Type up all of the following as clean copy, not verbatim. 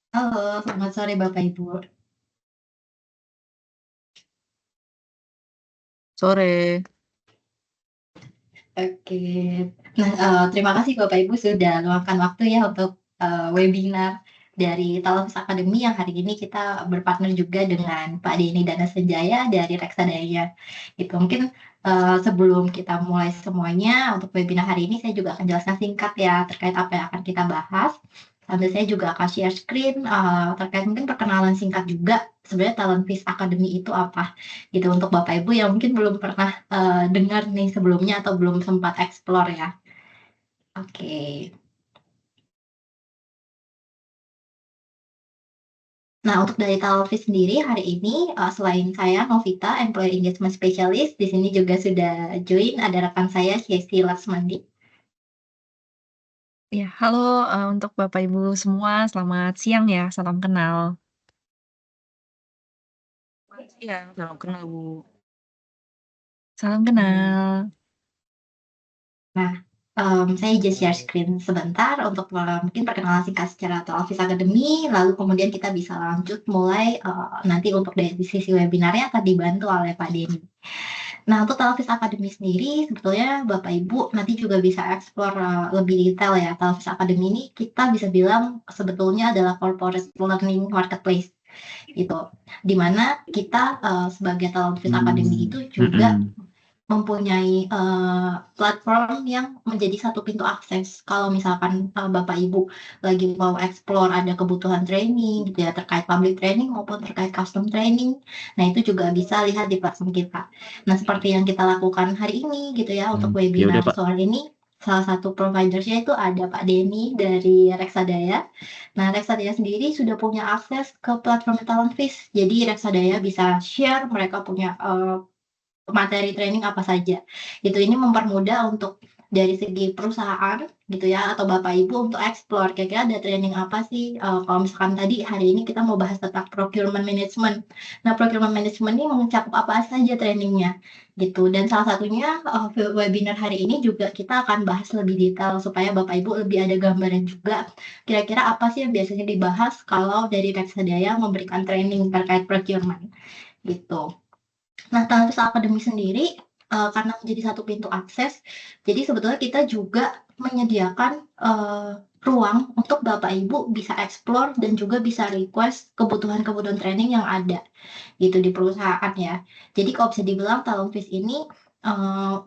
Halo, selamat sore Bapak Ibu. Sore. Oke. Nah, terima kasih Bapak Ibu sudah luangkan waktu ya untuk, webinar dari Talents Academy yang hari ini kita berpartner juga dengan Pak Denny Dana Senjaya dari Reksadaya, gitu. Mungkin, sebelum kita mulai semuanya, untuk webinar hari ini saya juga akan jelaskan singkat ya terkait apa yang akan kita bahas. Sambil saya juga akan share screen, terkait mungkin perkenalan singkat juga sebenarnya Talent Peace Academy itu apa, gitu. Untuk Bapak Ibu yang mungkin belum pernah, dengar nih sebelumnya atau belum sempat explore ya. Oke. Nah, untuk dari Talvis sendiri hari ini, selain saya Novita, Employee Engagement Specialist, di sini juga sudah join ada rekan saya Chelsea Laksmandi. Ya, halo, untuk Bapak Ibu semua, selamat siang ya, salam kenal. Iya, salam kenal, Bu. Salam Mmm. kenal. Nah, saya izin share screen sebentar untuk, mungkin perkenalan singkat secara Talvis Academy, lalu kemudian kita bisa lanjut mulai, nanti untuk dari sisi webinarnya akan dibantu oleh Pak Denny. Nah, untuk Talvis Academy sendiri sebetulnya Bapak Ibu nanti juga bisa explore, lebih detail ya. Talvis Academy ini kita bisa bilang sebetulnya adalah corporate learning marketplace gitu. Di mana kita, sebagai Talvis Academy Mmm, itu juga mhm. mempunyai, platform yang menjadi satu pintu akses. Kalau misalkan, Bapak Ibu lagi mau explore ada kebutuhan training gitu ya, terkait public training maupun terkait custom training. Nah, itu juga bisa lihat di platform kita. Nah, seperti yang kita lakukan hari ini gitu ya, untuk Ya udah, webinar Pak. soal ini, salah satu provider-nya itu ada Pak Denny dari Reksadaya. Nah, Reksadaya sendiri sudah punya akses ke platform Talentvis. Jadi Reksadaya bisa share mereka punya, materi training apa saja, gitu. Ini mempermudah untuk dari segi perusahaan gitu ya atau Bapak Ibu untuk explore kira-kira ada training apa sih, kalau misalkan tadi hari ini kita mau bahas tentang procurement management. Nah, procurement management ini mencakup apa saja trainingnya gitu dan salah satunya, webinar hari ini juga kita akan bahas lebih detail supaya Bapak Ibu lebih ada gambaran juga kira-kira apa sih yang biasanya dibahas kalau dari Reksadaya memberikan training terkait procurement, gitu. Nah, Talents Academy sendiri, karena menjadi satu pintu akses, jadi sebetulnya kita juga menyediakan, ruang untuk Bapak Ibu bisa explore dan juga bisa request kebutuhan-kebutuhan training yang ada, gitu, di perusahaan ya. Jadi kalau bisa dibilang Talentvis ini,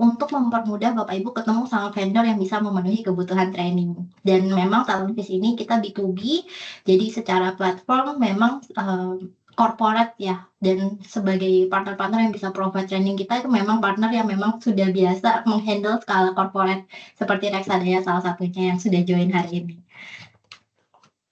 untuk mempermudah Bapak Ibu ketemu sama vendor yang bisa memenuhi kebutuhan training. Dan memang Talentvis ini kita B2B, jadi secara platform memang, corporate ya, dan sebagai partner-partner yang bisa provide training kita itu memang partner yang memang sudah biasa meng-handle skala corporate, seperti Reksadaya salah satunya yang sudah join hari ini.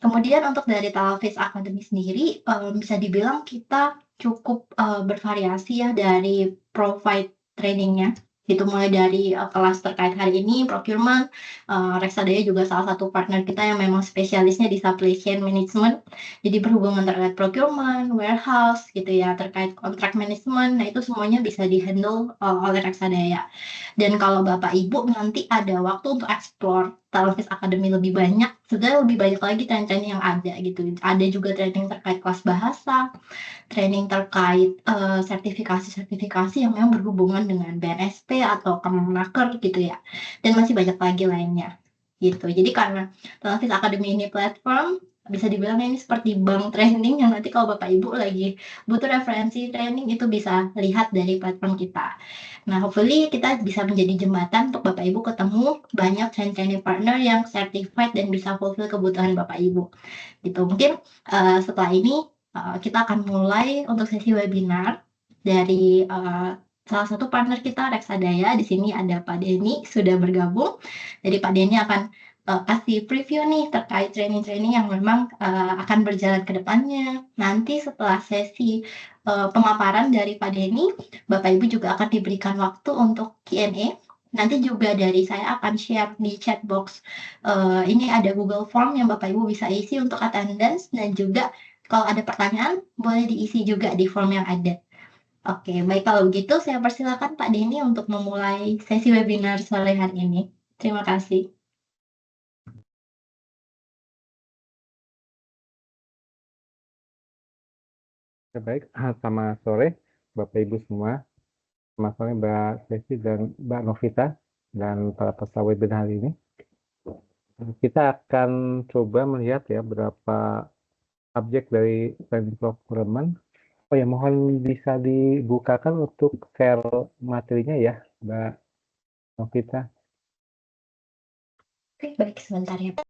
Kemudian untuk dari Talvis Academy sendiri, bisa dibilang kita cukup, bervariasi ya dari provide training-nya, gitu. Mulai dari, kelas terkait hari ini procurement, Reksadaya juga salah satu partner kita yang memang spesialisnya di supply chain management. Jadi berhubungan terkait procurement, warehouse gitu ya, terkait contract management, nah itu semuanya bisa di-handle, oleh Reksadaya. Dan kalau Bapak Ibu nanti ada waktu untuk explore Talvis Academy lebih banyak, sebenarnya lebih banyak lagi training-training yang ada gitu. Ada juga training terkait kelas bahasa, training terkait, sertifikasi-sertifikasi yang memang berhubungan dengan BNSP atau Kemenaker gitu ya, dan masih banyak lagi lainnya, gitu. Jadi karena Talvis Academy ini platform, bisa dibilang ini seperti bank training yang nanti kalau Bapak Ibu lagi butuh referensi training itu bisa lihat dari platform kita. Nah, hopefully kita bisa menjadi jembatan untuk Bapak Ibu ketemu banyak training partner yang certified dan bisa fulfill kebutuhan Bapak Ibu, gitu. Mungkin, setelah ini, kita akan mulai untuk sesi webinar dari, salah satu partner kita Reksadaya. Di sini ada Pak Denny sudah bergabung. Jadi Pak Denny akan, kasih preview nih terkait training-training yang memang, akan berjalan ke depannya. Nanti setelah sesi, pemaparan dari Pak Denny, Bapak Ibu juga akan diberikan waktu untuk Q&A. Nanti juga dari saya akan share di chat box, ini ada Google Form yang Bapak Ibu bisa isi untuk attendance dan juga kalau ada pertanyaan boleh diisi juga di form yang ada. Oke, baik kalau begitu saya persilakan Pak Denny untuk memulai sesi webinar sore hari ini. Terima kasih. Ya, baik, selamat sore Bapak Ibu semua. Selamat sore Mbak Desi dan Mbak Novita dan para peserta webinar hari ini. Kita akan coba melihat ya berapa subjek dari training procurement. Oh ya, mohon bisa dibukakan untuk share materinya ya, Mbak Novita. Oke, baik sebentar ya, Pak.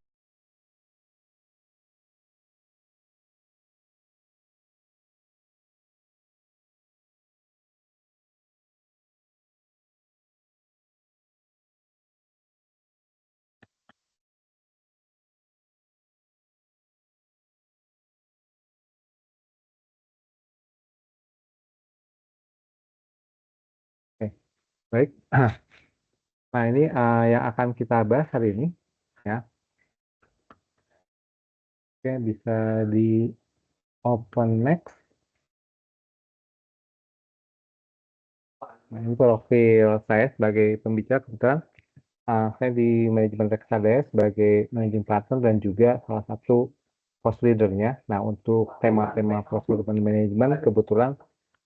Oke, baik. Nah, ini yang akan kita bahas hari ini ya. Oke, bisa di open next. Nah, ini profil saya sebagai pembicara kebetulan. Saya di manajemen reksadana sebagai managing partner dan juga salah satu host leadernya. Nah, untuk tema-tema procurement management kebetulan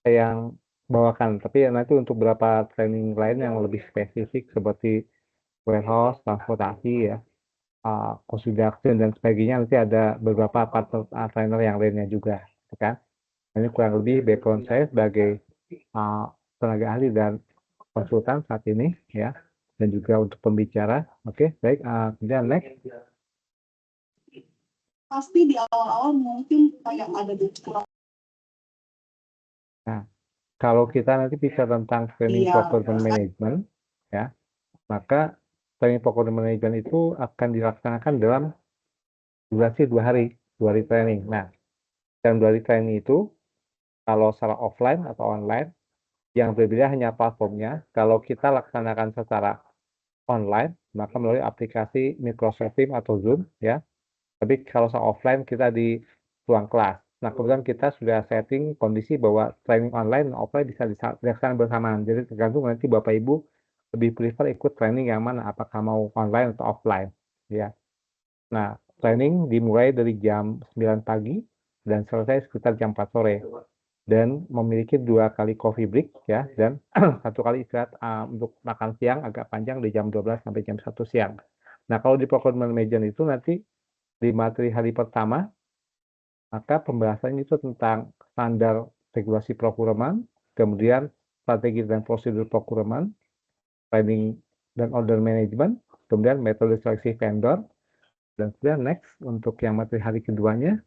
saya yang bawakan. Tapi ya nanti untuk beberapa training lain yang lebih spesifik seperti warehouse, transportasi ya, cost reduction dan sebagainya nanti ada beberapa partner trainer yang lainnya juga, gitu kan? Ini kurang lebih background saya sebagai uh, tenaga ahli dan konsultan saat ini ya, dan juga untuk pembicara. Oke, baik. Kemudian next. Pasti di awal-awal mungkin kayak ada beberapa. Nah, kalau kita nanti bicara tentang training Iya, procurement management, ya, maka training procurement management itu akan dilaksanakan dalam durasi 2 hari training. Nah, dalam 2 hari training itu, kalau secara offline atau online, yang berbeda hanya platformnya. Kalau kita laksanakan secara online, maka melalui aplikasi Microsoft Teams atau Zoom, ya. Tapi kalau secara offline kita di ruang kelas. Nah, kebetulan kita sudah setting kondisi bahwa training online dan offline bisa dilaksanakan bersamaan. Jadi tergantung nanti Bapak Ibu lebih prefer ikut training yang mana, apakah mau online atau offline, ya. Nah, training dimulai dari jam 9 pagi dan selesai sekitar jam 4 sore. Dan memiliki 2 kali coffee break ya, dan 1 kali istirahat untuk makan siang agak panjang di jam 12 sampai jam 1 siang. Nah, kalau di procurement management itu nanti di materi hari pertama, maka pembahasannya itu tentang standar regulasi procurement, kemudian strategi dan prosedur procurement, planning dan order management, kemudian metode seleksi vendor, dan kemudian next untuk yang materi hari keduanya,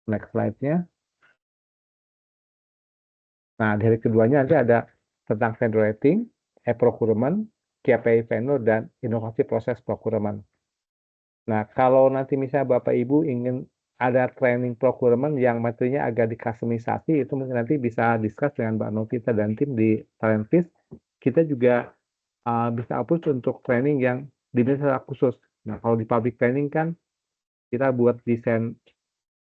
next slide-nya. Nah, di hari keduanya nanti ada tentang vendor rating, e-procurement, KPI vendor, dan inovasi proses procurement. Nah, kalau nanti misalnya Bapak Ibu ingin ada training procurement yang materinya agak dikustomisasi, itu mungkin nanti bisa discuss dengan Mbak Novita dan tim di Talentis. Kita juga bisa approach untuk training yang didesain secara khusus. Nah, kalau di public training kan kita buat desain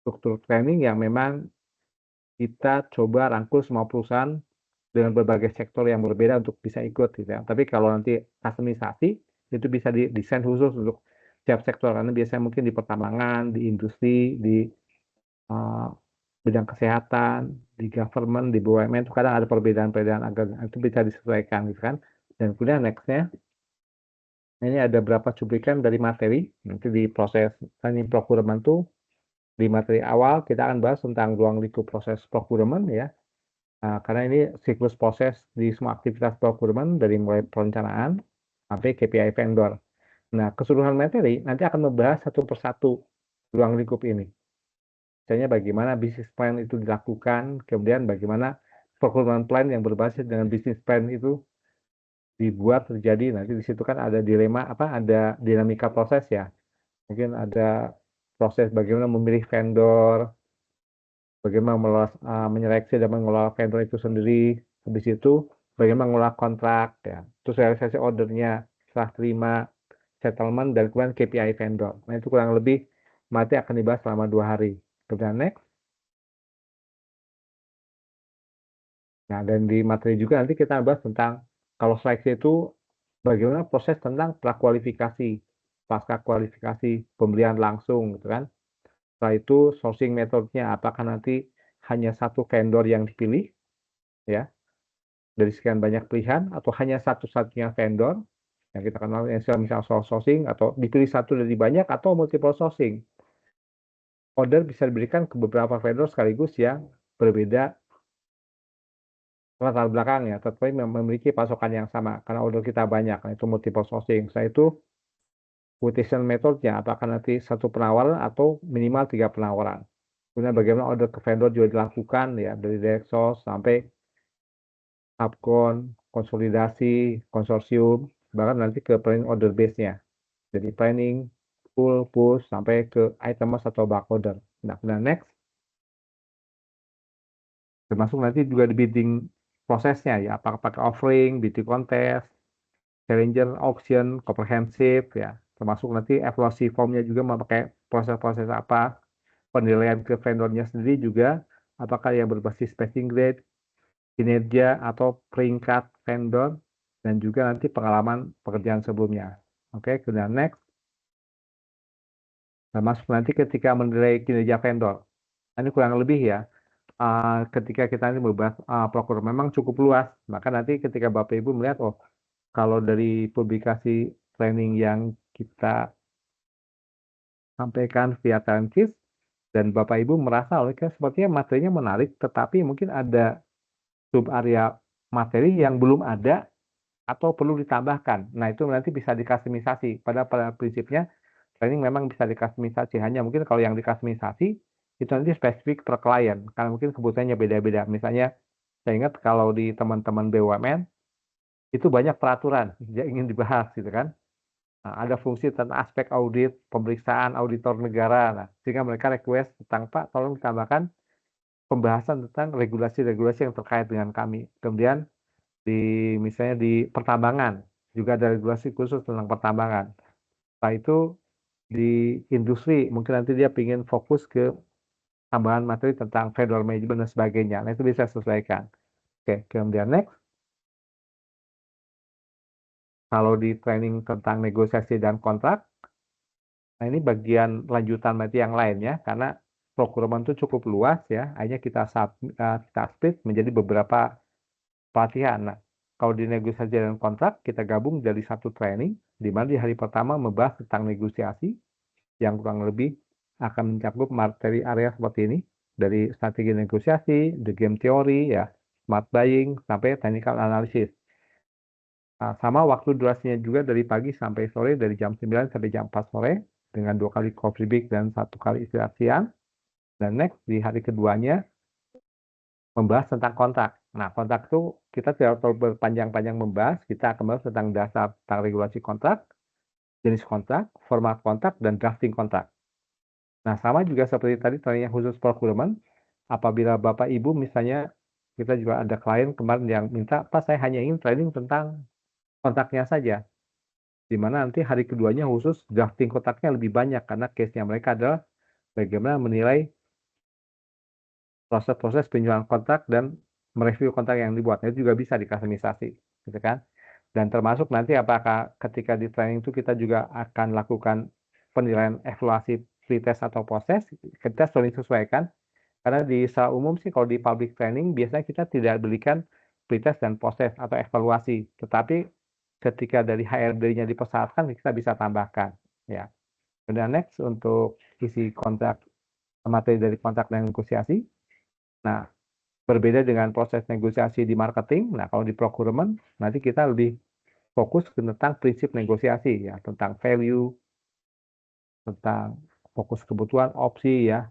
struktur training yang memang kita coba rangkul semua perusahaan dengan berbagai sektor yang berbeda untuk bisa ikut gitu ya. Tapi kalau nanti customisasi itu bisa didesain khusus untuk setiap sektor karena biasanya mungkin di pertambangan, di industri, di uh, bidang kesehatan, di government, di BUMN itu kadang ada perbedaan-perbedaan agar itu bisa disesuaikan gitu kan. Dan kemudian nextnya ini ada beberapa cuplikan dari materi nanti di proses training procurement tuh di materi awal kita akan bahas tentang ruang lingkup proses procurement ya. Karena ini siklus proses di semua aktivitas procurement dari mulai perencanaan sampai KPI vendor. Nah, keseluruhan materi nanti akan membahas satu persatu ruang lingkup ini. Misalnya bagaimana bisnis plan itu dilakukan, kemudian bagaimana procurement plan yang berbasis dengan bisnis plan itu dibuat terjadi. Nanti di situ kan ada dilema ada dinamika proses ya. Mungkin ada proses bagaimana memilih vendor, bagaimana menyeleksi dan mengelola vendor itu sendiri. Habis itu bagaimana mengelola kontrak ya. Terus realisasi ordernya, serah terima, settlement, dan kemudian KPI vendor. Nah, itu kurang lebih materi akan dibahas selama 2 hari. Kemudian next. Nah, dan di materi juga nanti kita bahas tentang kalau seleksi itu bagaimana proses tentang prakualifikasi, pasca kualifikasi, pembelian langsung gitu kan. Setelah itu sourcing metodenya, apakah nanti hanya satu vendor yang dipilih, ya, dari sekian banyak pilihan, atau hanya satu-satunya vendor yang kita kenal misal sole sourcing, atau dipilih satu dari banyak, atau multiple sourcing. Order bisa diberikan ke beberapa vendor sekaligus yang berbeda latar belakang ya, tetapi memiliki pasokan yang sama karena order kita banyak, nah itu multiple sourcing. Setelah itu quotation methodnya apakah nanti satu penawaran atau minimal 3 penawaran. Kemudian bagaimana order ke vendor juga dilakukan ya, dari direct source sampai subcon, konsolidasi, konsorsium, bahkan nanti ke planning order base-nya. Jadi planning, pull, push, sampai ke items atau back order. Nah, kemudian next, termasuk nanti juga di bidding prosesnya ya, apakah pakai offering, bidding contest, challenger, auction, comprehensive ya, termasuk nanti evaluasi formnya juga memakai proses-proses apa, penilaian ke vendornya sendiri juga, apakah yang berbasis passing grade, kinerja atau peringkat vendor, dan juga nanti pengalaman pekerjaan sebelumnya. Oke, kemudian next, termasuk nanti ketika menilai kinerja vendor. Ini kurang lebih ya, ketika kita ini membahas procurement memang cukup luas, maka nanti ketika Bapak Ibu melihat, oh kalau dari publikasi training yang kita sampaikan via Talentkiss, dan Bapak Ibu merasa sepertinya materinya menarik, tetapi mungkin ada sub area materi yang belum ada atau perlu ditambahkan. Nah, itu nanti bisa dikustomisasi. Pada prinsipnya, training memang bisa dikustomisasi. Hanya mungkin kalau yang dikustomisasi, itu nanti spesifik per klien. Karena mungkin kebutuhannya beda-beda. Misalnya, saya ingat kalau di teman-teman BUMN, itu banyak peraturan yang ingin dibahas, gitu kan. Nah, ada fungsi tentang aspek audit, pemeriksaan auditor negara. Nah, sehingga mereka request tentang, Pak, tolong ditambahkan pembahasan tentang regulasi-regulasi yang terkait dengan kami. Kemudian, misalnya di pertambangan, juga ada regulasi khusus tentang pertambangan. Setelah itu, di industri, mungkin nanti dia ingin fokus ke tambahan materi tentang vendor management dan sebagainya. Nah, itu bisa sesuaikan. Oke, kemudian next. Kalau di training tentang negosiasi dan kontrak, nah ini bagian lanjutan materi yang lain ya, karena procurement itu cukup luas ya, hanya kita split menjadi beberapa pelatihan. Nah, kalau di negosiasi dan kontrak, kita gabung dari satu training, di mana di hari pertama membahas tentang negosiasi, yang kurang lebih akan mencakup materi area seperti ini, dari strategi negosiasi, the game theory, ya, smart buying, sampai technical analysis. Nah, sama waktu durasinya juga dari pagi sampai sore, dari jam 9 sampai jam 4 sore, dengan 2 kali coffee break dan 1 kali istirahat siang. Dan next, di hari keduanya, membahas tentang kontrak. Nah, kontrak itu kita tidak terlalu berpanjang-panjang membahas, kita akan membahas tentang dasar tentang regulasi kontrak, jenis kontrak, format kontrak, dan drafting kontrak. Nah, sama juga seperti tadi training khusus procurement, apabila Bapak Ibu misalnya, kita juga ada klien kemarin yang minta, Pak saya hanya ingin training tentang kontraknya saja, di mana nanti hari keduanya khusus drafting kontraknya lebih banyak, karena case-nya mereka adalah bagaimana menilai proses-proses penjualan kontrak dan mereview kontrak yang dibuat. Itu juga bisa dikustomisasi, gitu kan. Dan termasuk nanti apakah ketika di training itu kita juga akan lakukan penilaian evaluasi pretest atau proses, kita selalu disesuaikan. Karena di secara umum sih kalau di public training biasanya kita tidak berikan pretest dan proses atau evaluasi, tetapi ketika dari HRD-nya dipersyaratkan kita bisa tambahkan ya. Kemudian next untuk isi kontrak, materi dari kontrak dan negosiasi. Nah, berbeda dengan proses negosiasi di marketing. Nah, kalau di procurement nanti kita lebih fokus tentang prinsip negosiasi ya, tentang value, tentang fokus kebutuhan, opsi ya,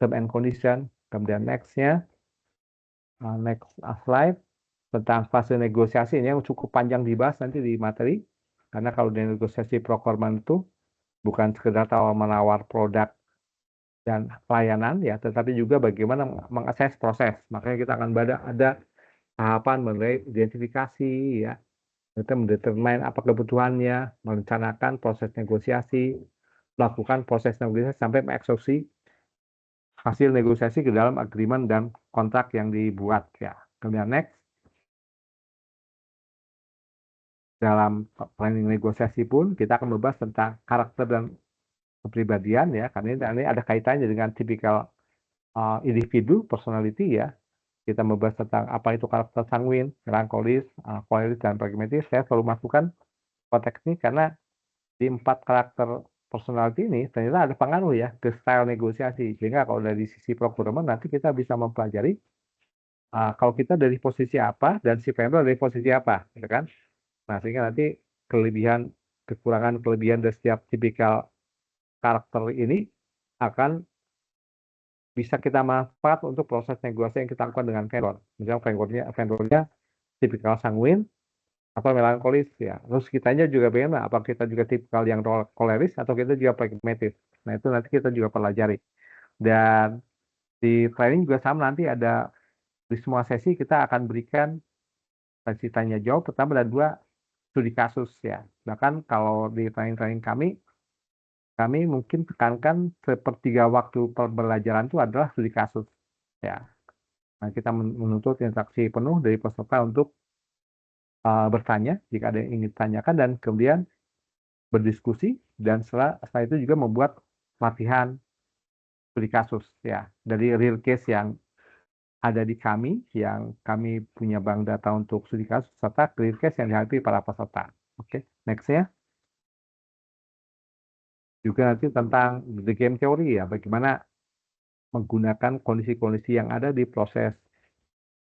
term and condition. Kemudian next-nya, next slide, tentang fase negosiasi ini yang cukup panjang dibahas nanti di materi, karena kalau di negosiasi procurement itu bukan sekedar tawar-menawar produk dan pelayanan ya, tetapi juga bagaimana mengakses proses. Makanya kita akan ada tahapan mengenai identifikasi ya, kita mendetermine apa kebutuhannya, merencanakan proses negosiasi, melakukan proses negosiasi sampai mengeksekusi hasil negosiasi ke dalam agreement dan kontrak yang dibuat ya. Kemudian next, dalam planning negosiasi pun kita akan membahas tentang karakter dan kepribadian ya, karena ini ada kaitannya dengan typical individu, personality ya. Kita membahas tentang apa itu karakter sanguin, melankolis, koleris, dan pragmatis. Saya selalu masukkan konteks ini karena di 4 karakter personality ini ternyata ada pengaruh ya ke style negosiasi. Sehingga kalau dari sisi procurement nanti kita bisa mempelajari kalau kita dari posisi apa dan si vendor dari posisi apa, gitu kan? Nah, sehingga nanti kelebihan, kekurangan, kelebihan dari setiap tipikal karakter ini akan bisa kita manfaat untuk proses negosiasi yang kita lakukan dengan vendor. Misalnya vendornya tipikal sanguin atau melankolis ya. Terus kitanya juga bagaimana? Apa kita juga tipikal yang koleris atau kita juga pragmatis? Nah, itu nanti kita juga pelajari. Dan di training juga sama, nanti ada di semua sesi kita akan berikan sesi tanya jawab pertama dan 2 studi kasus ya. Bahkan kalau di training-training kami mungkin tekankan sepertiga waktu pembelajaran itu adalah studi kasus ya. Nah, kita menuntut interaksi penuh dari peserta untuk bertanya jika ada yang ingin ditanyakan dan kemudian berdiskusi, dan setelah itu juga membuat latihan studi kasus ya dari real case yang ada di kami, yang kami punya bank data untuk studi kasus serta real case yang dihadapi para peserta. Oke, next ya. Juga nanti tentang the game theory ya, bagaimana menggunakan kondisi-kondisi yang ada di proses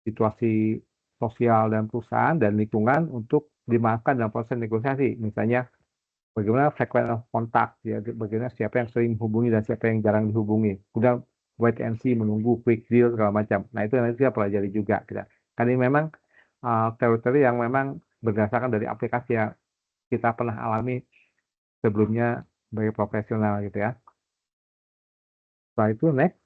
situasi sosial dan perusahaan dan lingkungan untuk dimanfaatkan dalam proses negosiasi. Misalnya bagaimana frekuensi kontak ya, bagaimana siapa yang sering menghubungi dan siapa yang jarang dihubungi. Kemudian wait and see, menunggu quick deal segala macam. Nah, itu nanti kita pelajari juga kita. Karena ini memang teori-teori yang memang berdasarkan dari aplikasi yang kita pernah alami sebelumnya sebagai profesional gitu ya. Setelah itu next.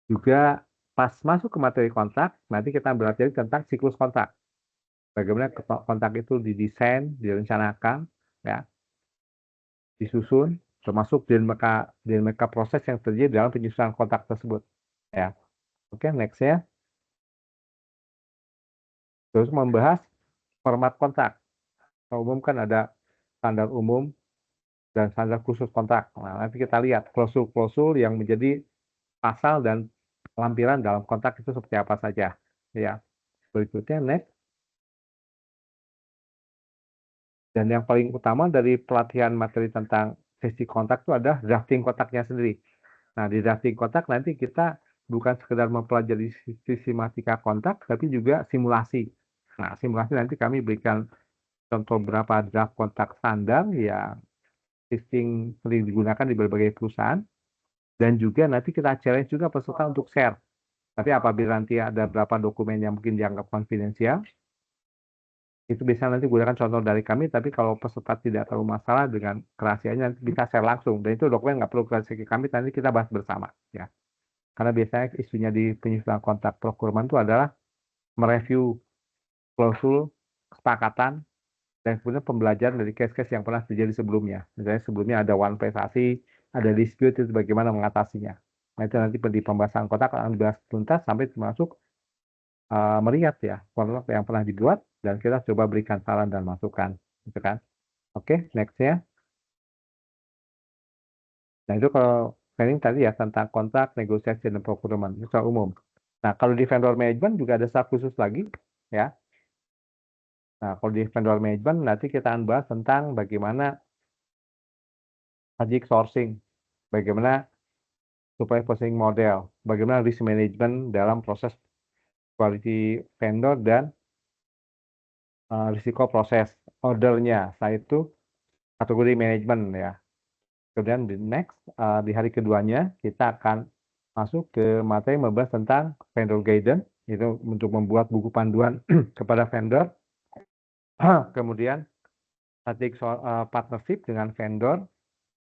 Juga pas masuk ke materi kontak, nanti kita belajar tentang siklus kontak. Bagaimana kontak itu didesain, direncanakan, ya, disusun, termasuk dinamika proses yang terjadi dalam penyusunan kontak tersebut. Ya, oke, next ya. Terus membahas format kontak. Umum kan ada standar umum dan standar khusus kontak. Nah, nanti kita lihat klausul-klausul yang menjadi pasal dan lampiran dalam kontak itu seperti apa saja. Ya, berikutnya next. Dan yang paling utama dari pelatihan materi tentang sesi kontak itu adalah drafting kontaknya sendiri. Nah, di drafting kontak nanti kita bukan sekedar mempelajari sistematika kontak, tapi juga simulasi. Nah, simulasi nanti kami berikan contoh beberapa draft kontak standar yang sering digunakan di berbagai perusahaan. Dan juga nanti kita challenge juga peserta untuk share. Tapi apabila nanti ada beberapa dokumen yang mungkin dianggap konfidensial, itu bisa nanti gunakan contoh dari kami, tapi kalau peserta tidak terlalu masalah dengan kerahasiaannya, nanti bisa share langsung. Dan itu dokumen nggak perlu ke kami, nanti kita bahas bersama. Ya. Karena biasanya isunya di penyusunan kontak procurement itu adalah mereview klausul, kesepakatan, dan kemudian pembelajaran dari case-case yang pernah terjadi sebelumnya. Misalnya sebelumnya ada one prestasi, ada dispute, itu bagaimana mengatasinya. Nah, itu nanti di pembahasan kontak akan dibahas tuntas sampai termasuk melihat ya kontak yang pernah dibuat, dan kita coba berikan saran dan masukan, gitu kan. Oke, next ya. Nah, itu kalau training tadi ya tentang kontrak, negosiasi, dan procurement secara umum. Nah, kalau di vendor management juga ada staff khusus lagi ya. Nah, kalau di vendor management nanti kita akan bahas tentang bagaimana strategic sourcing, bagaimana supply positioning model, bagaimana risk management dalam proses quality vendor dan risiko proses ordernya. Setelah itu kategori manajemen ya. Kemudian di next di hari keduanya kita akan masuk ke materi membahas tentang vendor guidance, itu untuk membuat buku panduan kepada vendor. Kemudian strategic partnership dengan vendor,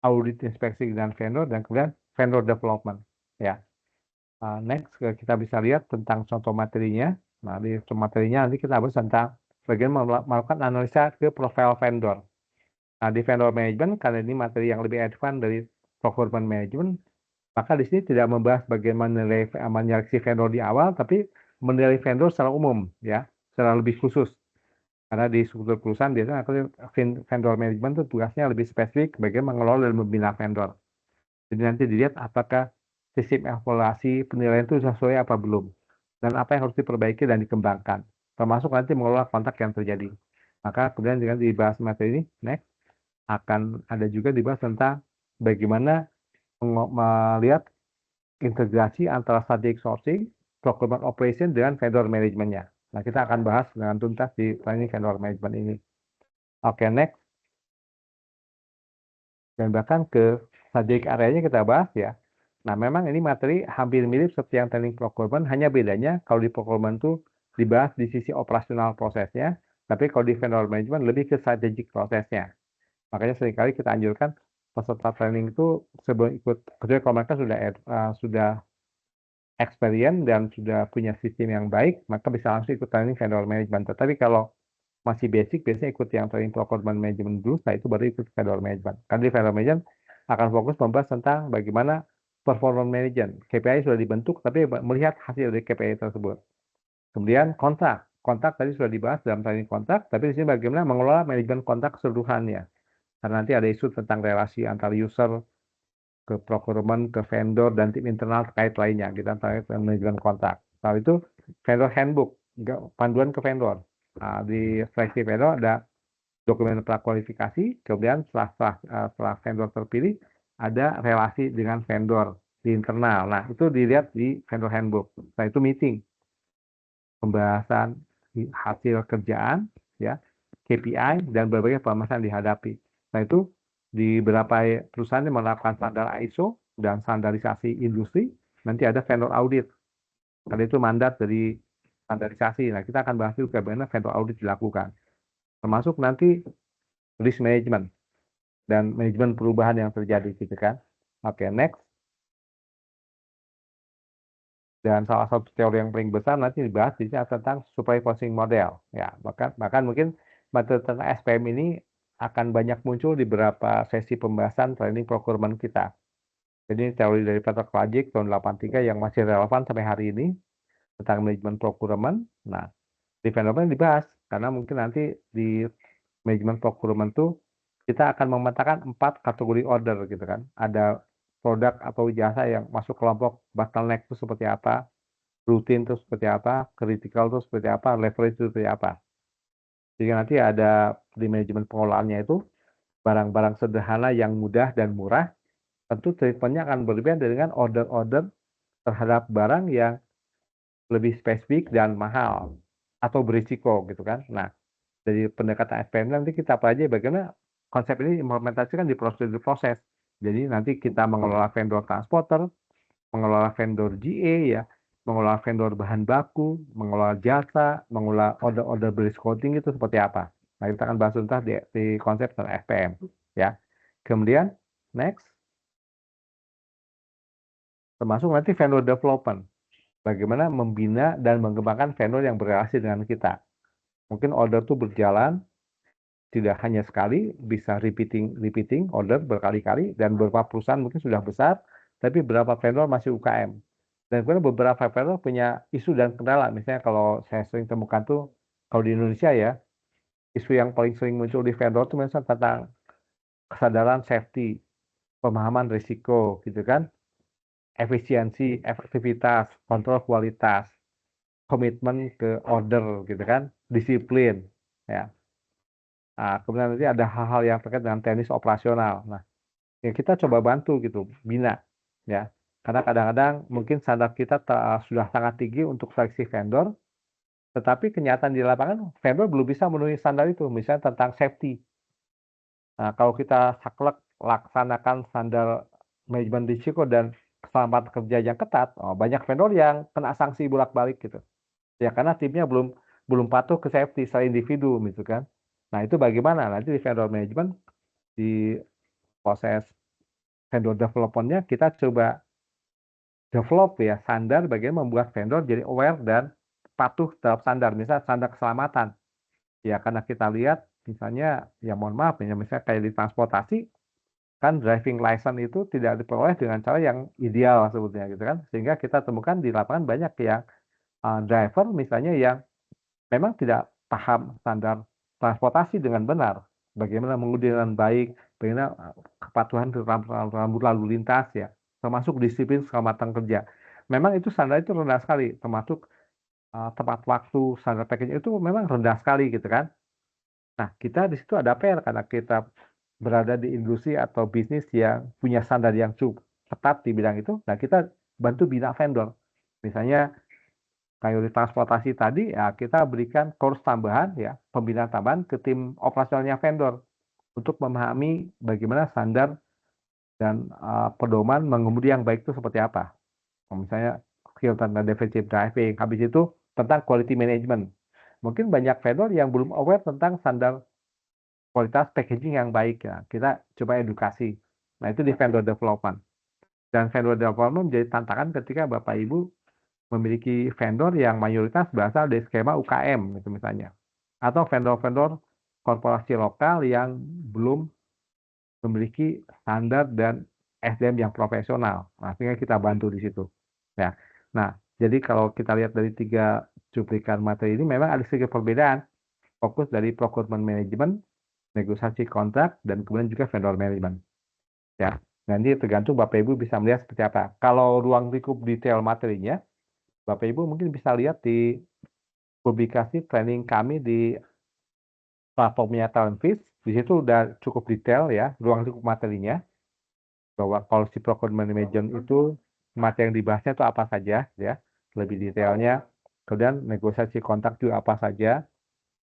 audit inspeksi dengan vendor, dan kemudian vendor development ya. Next kita bisa lihat tentang contoh materinya. Nah, di materinya nanti kita bahas tentang bagaimana melakukan analisa ke profile vendor. Nah, di vendor management, karena ini materi yang lebih advance dari procurement management, maka di sini tidak membahas bagaimana menyeleksi vendor di awal, tapi menilai vendor secara umum, ya, secara lebih khusus. Karena di struktur perusahaan biasanya vendor management itu tugasnya lebih spesifik, bagaimana mengelola dan membina vendor. Jadi nanti dilihat apakah sistem evaluasi penilaian itu sesuai apa belum, dan apa yang harus diperbaiki dan dikembangkan, termasuk nanti mengelola kontak yang terjadi. Maka kemudian dengan dibahas materi ini, next, akan ada juga dibahas tentang bagaimana melihat integrasi antara strategic sourcing, procurement operation, dengan vendor manajemennya. Nah, kita akan bahas dengan tuntas di planning vendor management ini. Oke, next. Dan bahkan ke strategic area-nya kita bahas ya. Nah, memang ini materi hampir mirip seperti yang planning procurement, hanya bedanya kalau di procurement itu dibahas di sisi operasional prosesnya, tapi kalau di vendor management lebih ke strategic prosesnya. Makanya seringkali kita anjurkan peserta training itu sebelum ikut, kecuali kalau mereka sudah experience dan sudah punya sistem yang baik, maka bisa langsung ikut training vendor management. Tetapi kalau masih basic, biasanya ikut yang training procurement management dulu, setelah itu baru ikut vendor management. Karena di vendor management akan fokus membahas tentang bagaimana performance management. KPI sudah dibentuk, tapi melihat hasil dari KPI tersebut. Kemudian kontak tadi sudah dibahas dalam training kontak, tapi di sini bagaimana mengelola manajemen kontak keseluruhannya. Karena nanti ada isu tentang relasi antar user ke procurement, ke vendor, dan tim internal terkait lainnya. Kita terkait dengan manajemen kontak. Lalu itu vendor handbook, panduan ke vendor. Nah, di seleksi vendor ada dokumen prakualifikasi, kemudian setelah vendor terpilih, ada relasi dengan vendor di internal. Nah, itu dilihat di vendor handbook. Setelah itu meeting, pembahasan hasil kerjaan, ya, KPI, dan berbagai permasalahan dihadapi. Nah, itu di beberapa perusahaan yang melakukan standar ISO dan standarisasi industri, nanti ada vendor audit. Karena itu mandat dari standarisasi. Nah, kita akan bahas juga bagaimana vendor audit dilakukan. Termasuk nanti risk management dan manajemen perubahan yang terjadi, gitu kan. Oke, next. Dan salah satu teori yang paling besar nanti dibahas di sini tentang supply costing model. Ya, bahkan mungkin materi tentang SPM ini akan banyak muncul di beberapa sesi pembahasan training procurement kita. Jadi teori dari Peter Klajic tahun 83 yang masih relevan sampai hari ini tentang manajemen procurement. Nah, di vendor dibahas karena mungkin nanti di manajemen procurement itu kita akan memetakan 4 kategori order gitu kan. Ada produk atau jasa yang masuk kelompok bottleneck itu seperti apa, rutin itu seperti apa, critical itu seperti apa, leverage itu seperti apa. Jadi nanti ada di manajemen pengelolaannya itu barang-barang sederhana yang mudah dan murah, tentu treatmentnya akan berbeda dengan order-order terhadap barang yang lebih spesifik dan mahal atau berisiko gitu kan. Nah, dari pendekatan SPM nanti kita pelajari bagaimana konsep ini implementasikan di proses. Jadi nanti kita mengelola vendor transporter, mengelola vendor GA ya, mengelola vendor bahan baku, mengelola jasa, mengelola order-order beriscoting itu seperti apa. Nah, kita akan bahas tuntas di konsep dan FPM ya. Kemudian next, termasuk nanti vendor development. Bagaimana membina dan mengembangkan vendor yang berrelasi dengan kita. Mungkin order itu berjalan tidak hanya sekali, bisa repeating order berkali-kali, dan beberapa perusahaan mungkin sudah besar, tapi beberapa vendor masih UKM. Dan kemudian beberapa vendor punya isu dan kendala. Misalnya kalau saya sering temukan tuh, kalau di Indonesia ya, isu yang paling sering muncul di vendor itu misalnya tentang kesadaran safety, pemahaman risiko, gitu kan, efisiensi, efektivitas, kontrol kualitas, komitmen ke order, gitu kan, disiplin, ya. Nah, kemudian nanti ada hal-hal yang terkait dengan teknis operasional. Nah, ya kita coba bantu gitu, bina, ya. Karena kadang-kadang mungkin standar kita sudah sangat tinggi untuk seleksi vendor, tetapi kenyataan di lapangan vendor belum bisa memenuhi standar itu, misalnya tentang safety. Nah, kalau kita saklek laksanakan standar manajemen risiko dan keselamatan kerja yang ketat, banyak vendor yang kena sanksi bolak-balik gitu. Ya karena timnya belum patuh ke safety secara individu gitu kan. Nah, itu bagaimana? Nanti di vendor management di proses vendor development-nya kita coba develop ya standar bagaimana membuat vendor jadi aware dan patuh terhadap standar, misalnya standar keselamatan. Ya karena kita lihat misalnya ya mohon maaf ya misalnya kayak di transportasi kan driving license itu tidak diperoleh dengan cara yang ideal sebetulnya gitu kan. Sehingga kita temukan di lapangan banyak yang driver misalnya yang memang tidak paham standar transportasi dengan benar. Bagaimana mengemudi dengan baik, bagaimana kepatuhan terhadap rambu lalu lintas ya, termasuk disiplin keselamatan kerja. Memang itu standar itu rendah sekali, termasuk tepat waktu, standar packaging itu memang rendah sekali gitu kan. Nah, kita di situ ada PR karena kita berada di industri atau bisnis yang punya standar yang cukup ketat di bidang itu. Nah, kita bantu bina vendor. Misalnya kayak di transportasi tadi ya kita berikan course tambahan ya, pembinaan tambahan ke tim operasionalnya vendor untuk memahami bagaimana standar dan pedoman mengemudi yang baik itu seperti apa. Misalnya skill tentang defensive driving, habis itu tentang quality management. Mungkin banyak vendor yang belum aware tentang standar kualitas packaging yang baik ya. Kita coba edukasi. Nah, itu di vendor development. Dan vendor development menjadi tantangan ketika Bapak Ibu memiliki vendor yang mayoritas berasal dari skema UKM gitu misalnya. Atau vendor-vendor korporasi lokal yang belum memiliki standar dan SDM yang profesional. Nah, sehingga kita bantu di situ. Ya. Nah, jadi kalau kita lihat dari 3 cuplikan materi ini memang ada sedikit perbedaan. Fokus dari procurement management, negosiasi kontrak, dan kemudian juga vendor management. Ya. Nanti tergantung Bapak Ibu bisa melihat seperti apa. Kalau ruang lingkup detail materinya, Bapak Ibu mungkin bisa lihat di publikasi training kami di platformnya Talentfish. Di situ udah cukup detail ya ruang lingkup materinya. Bahwa policy procurement management itu materi yang dibahasnya itu apa saja ya, lebih detailnya. Kemudian negosiasi kontrak juga apa saja,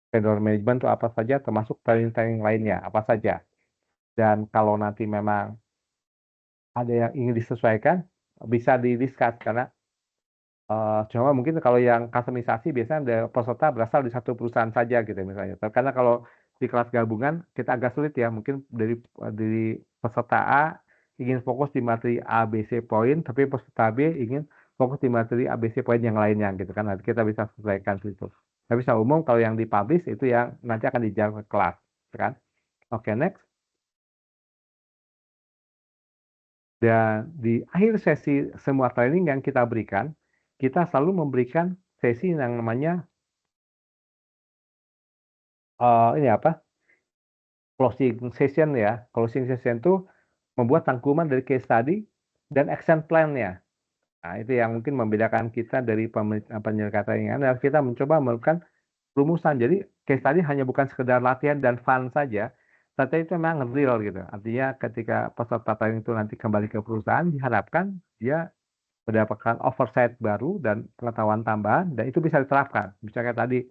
vendor management itu apa saja, termasuk training-training lainnya apa saja. Dan kalau nanti memang ada yang ingin disesuaikan, bisa di-discuss karena cuma mungkin kalau yang customisasi biasanya ada peserta berasal di satu perusahaan saja gitu misalnya. Karena kalau di kelas gabungan kita agak sulit ya, mungkin dari peserta A ingin fokus di materi A, B, C poin, tapi peserta B ingin fokus di materi A, B, C poin yang lainnya gitu kan. Nanti kita bisa sesuaikan situ. Tapi secara umum kalau yang dipublish itu yang nanti akan dijawab ke kelas, kan? Oke, next. Dan di akhir sesi semua training yang kita berikan, kita selalu memberikan sesi yang namanya closing session ya. Closing session itu membuat rangkuman dari case study dan action plan-nya. Nah, itu yang mungkin membedakan kita dari penyelenggara training. Adalah kita mencoba melakukan rumusan. Jadi case study hanya bukan sekedar latihan dan fun saja, tapi itu memang real gitu. Artinya ketika peserta training itu nanti kembali ke perusahaan, diharapkan dia mendapatkan oversight baru dan pengetahuan tambahan, dan itu bisa diterapkan. Misalnya tadi,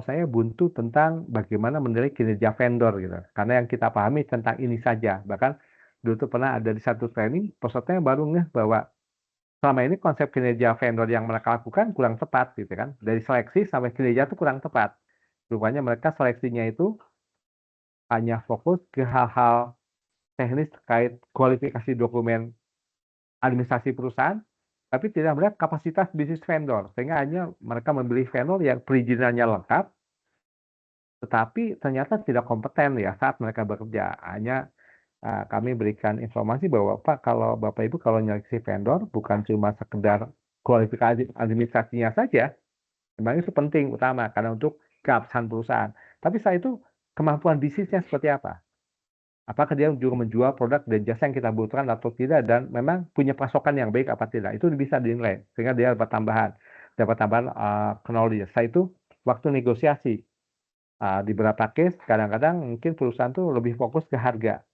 saya buntu tentang bagaimana menilai kinerja vendor gitu. Karena yang kita pahami tentang ini saja. Bahkan dulu tuh pernah ada di satu training, pesertanya baru ngeh bahwa selama ini konsep kinerja vendor yang mereka lakukan kurang tepat gitu kan. Dari seleksi sampai kinerja itu kurang tepat. Rupanya mereka seleksinya itu hanya fokus ke hal-hal teknis terkait kualifikasi dokumen administrasi perusahaan, tapi tidak melihat kapasitas bisnis vendor. Sehingga hanya mereka memilih vendor yang perizinannya lengkap, tetapi ternyata tidak kompeten ya saat mereka bekerja. Hanya kami berikan informasi bahwa Pak, kalau Bapak Ibu kalau nyeleksi vendor bukan cuma sekedar kualifikasi administrasinya saja, memang itu penting utama karena untuk keabsahan perusahaan. Tapi setelah itu kemampuan bisnisnya seperti apa? Apakah dia juga menjual produk dan jasa yang kita butuhkan atau tidak, dan memang punya pasokan yang baik apa tidak, itu bisa dinilai sehingga dia dapat tambahan knowledge. Setelah itu waktu negosiasi di beberapa case kadang-kadang mungkin perusahaan tuh lebih fokus ke harga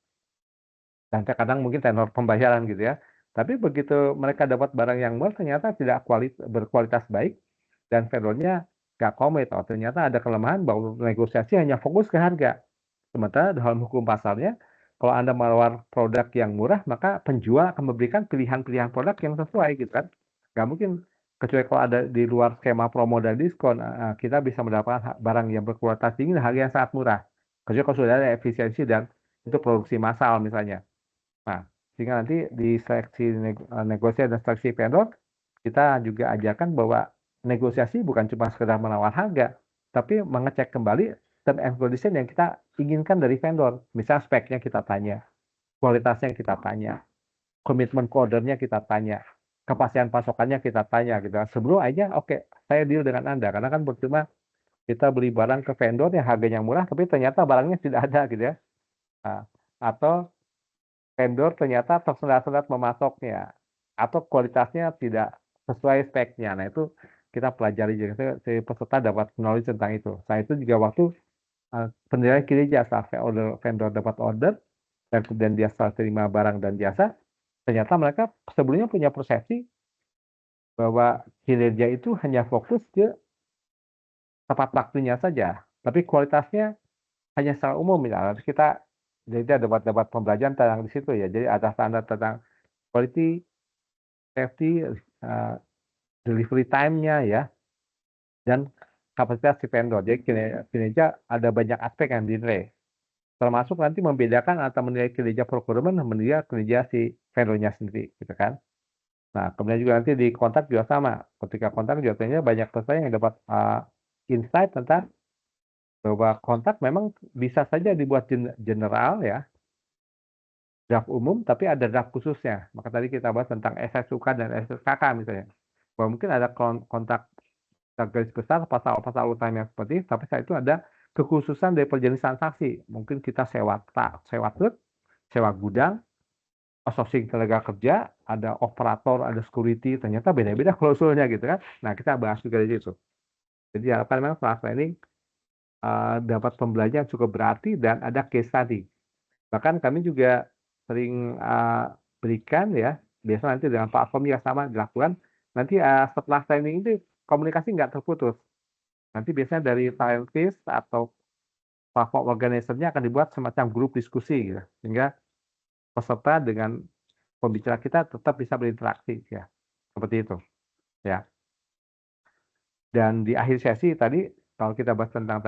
dan terkadang mungkin tenor pembayaran gitu ya, tapi begitu mereka dapat barang yang murah ternyata tidak berkualitas baik dan vendornya nggak komit, ternyata ada kelemahan bahwa negosiasi hanya fokus ke harga. Sementara dalam hukum pasarnya, kalau Anda menawar produk yang murah, maka penjual akan memberikan pilihan-pilihan produk yang sesuai gitu kan. Nggak mungkin, kecuali kalau ada di luar skema promo dan diskon, kita bisa mendapatkan barang yang berkualitas tinggi dan harga yang sangat murah. Kecuali kalau sudah ada efisiensi dan itu produksi massal misalnya. Nah, sehingga nanti di seleksi negosiasi dan seleksi vendor, kita juga ajarkan bahwa negosiasi bukan cuma sekedar menawar harga, tapi mengecek kembali term and condition yang kita inginkan dari vendor. Misal speknya kita tanya, kualitasnya kita tanya, komitmen ordernya kita tanya, kepastian pasokannya kita tanya gitu. Sebelum aja, oke, saya deal dengan Anda. Karena kan percuma kita beli barang ke vendor yang harganya murah, tapi ternyata barangnya tidak ada gitu ya. Nah, atau vendor ternyata tersendat-sendat memasoknya, atau kualitasnya tidak sesuai speknya. Nah, itu kita pelajari juga, si peserta dapat knowledge tentang itu. Nah, itu juga waktu penilaian kinerja saat vendor dapat order, dan kemudian dia setelah terima barang dan jasa, ternyata mereka sebelumnya punya persepsi bahwa kinerja itu hanya fokus ke tepat waktunya saja, tapi kualitasnya hanya secara umum. Misalnya kita jadi dapat pembelajaran tentang di situ ya. Jadi ada standar tentang quality, safety, delivery time-nya ya, dan kapasitas si vendor. Jadi kinerja ada banyak aspek yang dinilai. Termasuk nanti membedakan antara menilai kinerja procurement dan menilai kinerja si vendornya sendiri, gitu kan. Nah, kemudian juga nanti di kontak juga sama. Ketika kontak juga ternyata banyak peserta yang dapat insight tentang bahwa kontak memang bisa saja dibuat general ya, draft umum, tapi ada draft khususnya. Maka tadi kita bahas tentang SSUK dan SSKK misalnya. Bahwa mungkin ada kontak garis besar pasal-pasal utama yang seperti itu, tapi saat itu ada kekhususan dari perjenis transaksi. Mungkin kita sewa truk, sewa gudang, outsourcing tenaga kerja, ada operator, ada security, ternyata beda-beda klausulnya gitu kan. Nah, kita bahas juga di situ. Jadi harapan memang kelas ini dapat pembelajaran cukup berarti dan ada case study. Bahkan kami juga sering berikan ya, biasa nanti dengan platform yang sama dilakukan, nanti setelah training itu komunikasi nggak terputus. Nanti biasanya dari scientist atau platform organizer-nya akan dibuat semacam grup diskusi gitu. Sehingga peserta dengan pembicara kita tetap bisa berinteraksi ya. Seperti itu ya. Dan di akhir sesi tadi kalau kita bahas tentang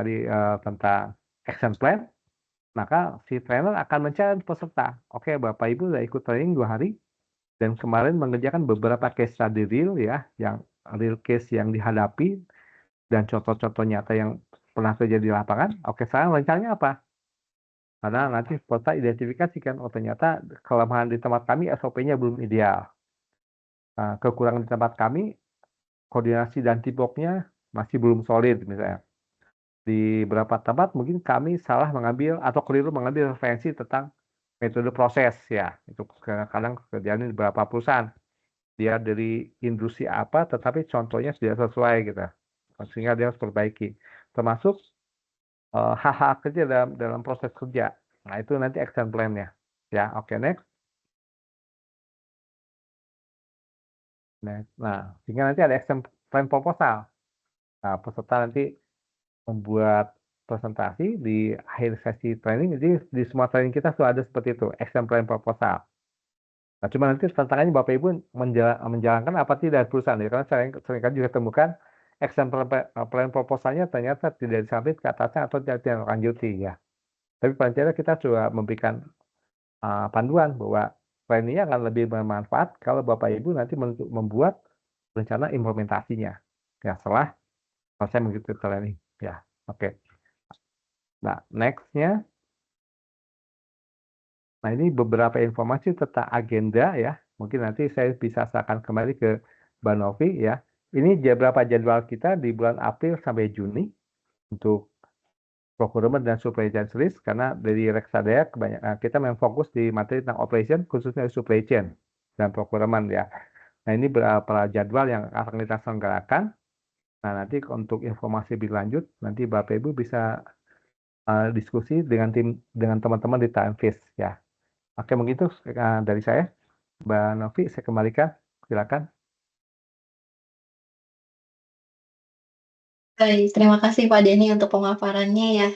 tentang action plan, maka si trainer akan men-challenge peserta. Oke, Bapak Ibu sudah ikut training 2 hari dan kemarin mengerjakan beberapa case study real ya, yang real case yang dihadapi dan contoh-contoh nyata yang pernah terjadi di lapangan. Oke, sekarang rencananya apa? Karena nanti peserta identifikasikan, oh ternyata kelemahan di tempat kami SOP-nya belum ideal. Kekurangan di tempat kami, koordinasi dan teamwork-nya masih belum solid misalnya. Di beberapa tempat mungkin kami salah mengambil atau keliru mengambil referensi tentang metode proses ya. Itu kadang terjadi di beberapa perusahaan. Dia dari industri apa tetapi contohnya tidak sesuai gitu. Sehingga dia harus perbaiki. Termasuk hal-hal kerja dalam proses kerja. Nah, itu nanti action plan-nya. Ya, oke, next. Nah, sehingga nanti ada action plan proposal. Nah, peserta nanti membuat presentasi di akhir sesi training. Jadi di semua training kita sudah ada seperti itu, action plan proposal. Nah, cuma nanti tantangannya Bapak Ibu menjalankan apa tidak perusahaan ya, karena seringkali juga temukan action plan proposalnya ternyata tidak disubmit ke atasnya atau tidak dilanjuti ya. Tapi paling tidak kita coba memberikan panduan bahwa plan ini akan lebih bermanfaat kalau Bapak Ibu nanti membuat rencana implementasinya ya setelah selesai mengikuti training ya. Oke. Nah, next-nya. Nah, ini beberapa informasi tentang agenda ya. Mungkin nanti saya bisa serahkan kembali ke Mbak Novi ya. Ini berapa jadwal kita di bulan April sampai Juni untuk procurement dan supply chain risk, karena dari Reksadaya kebanyakan kita memang fokus di materi tentang operation khususnya supply chain dan procurement ya. Nah, ini beberapa jadwal yang akan kita selenggarakan. Nah, nanti untuk informasi lebih lanjut nanti Bapak Ibu bisa diskusi dengan teman-teman di TimeFish ya. Oke, begitu dari saya. Mbak Novi, saya kembalikan. Silakan. Baik, terima kasih Pak Denny untuk pemaparannya ya.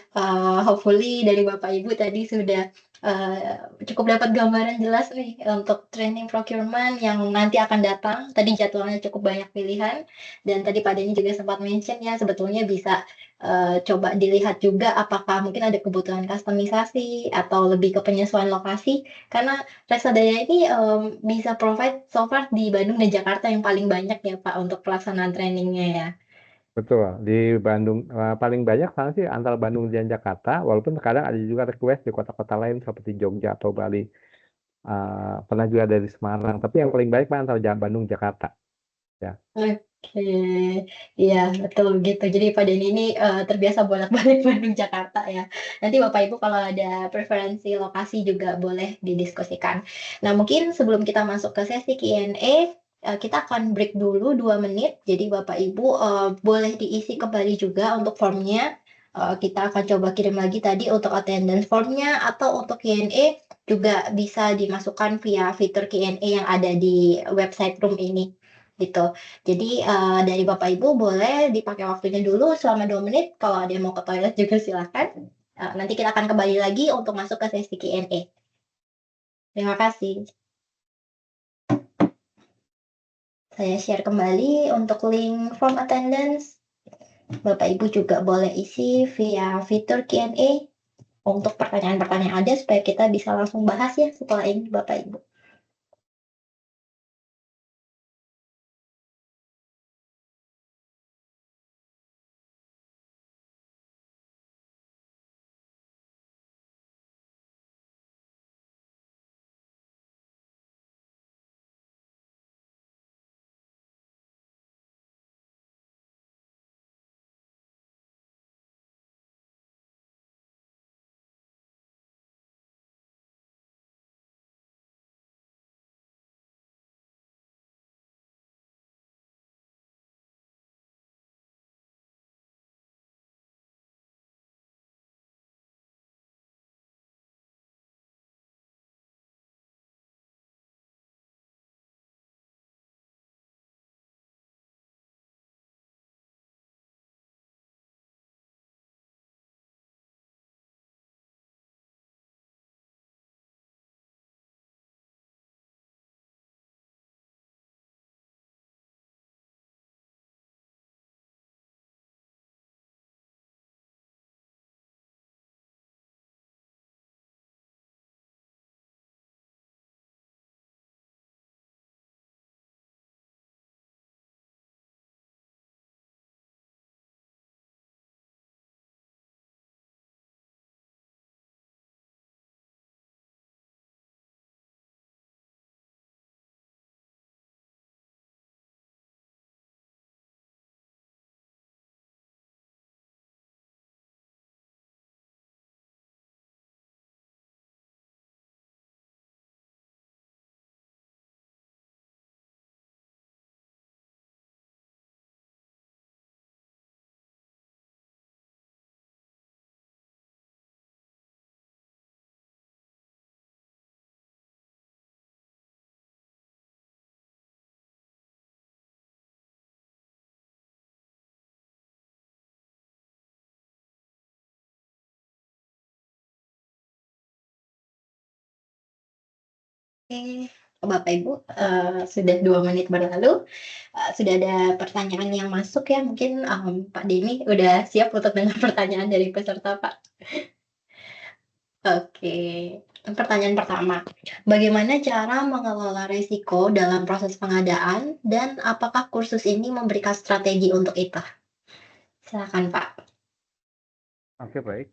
Hopefully dari Bapak Ibu tadi sudah cukup dapat gambaran jelas nih untuk training procurement yang nanti akan datang. Tadi jadwalnya cukup banyak pilihan dan tadi Pak Denny juga sempat mention ya sebetulnya bisa coba dilihat juga apakah mungkin ada kebutuhan kustomisasi atau lebih ke penyesuaian lokasi, karena Reksadaya ini bisa provide so far di Bandung dan Jakarta yang paling banyak ya Pak untuk pelaksanaan trainingnya ya. Betul, di Bandung paling banyak sana sih antara Bandung dan Jakarta, walaupun kadang ada juga request di kota-kota lain seperti Jogja atau Bali. Pernah juga dari Semarang, tapi yang paling banyak antara Bandung Jakarta. Ya. Oke, iya betul gitu. Jadi Pak Denny ini, terbiasa bolak-balik Bandung Jakarta ya. Nanti Bapak Ibu kalau ada preferensi lokasi juga boleh didiskusikan. Nah mungkin sebelum kita masuk ke sesi Q&A, kita akan break dulu 2 menit. Jadi Bapak Ibu, boleh diisi kembali juga untuk formnya. Kita akan coba kirim lagi tadi untuk attendance formnya atau untuk Q&A juga bisa dimasukkan via fitur Q&A yang ada di website room ini, gitu. Jadi, dari Bapak Ibu boleh dipakai waktunya dulu selama 2 menit, kalau ada yang mau ke toilet juga silakan. Nanti kita akan kembali lagi untuk masuk ke sesi Q&A. Terima kasih. Saya share kembali untuk link form attendance. Bapak Ibu juga boleh isi via fitur Q&A untuk pertanyaan-pertanyaan ada supaya kita bisa langsung bahas ya setelah ini Bapak Ibu. Oke, Bapak Ibu, sudah 2 menit berlalu, sudah ada pertanyaan yang masuk ya, mungkin, Pak Denny udah siap untuk dengar pertanyaan dari peserta, Pak? Oke, pertanyaan pertama, bagaimana cara mengelola risiko dalam proses pengadaan dan apakah kursus ini memberikan strategi untuk itu? Silakan, Pak. Oke, baik.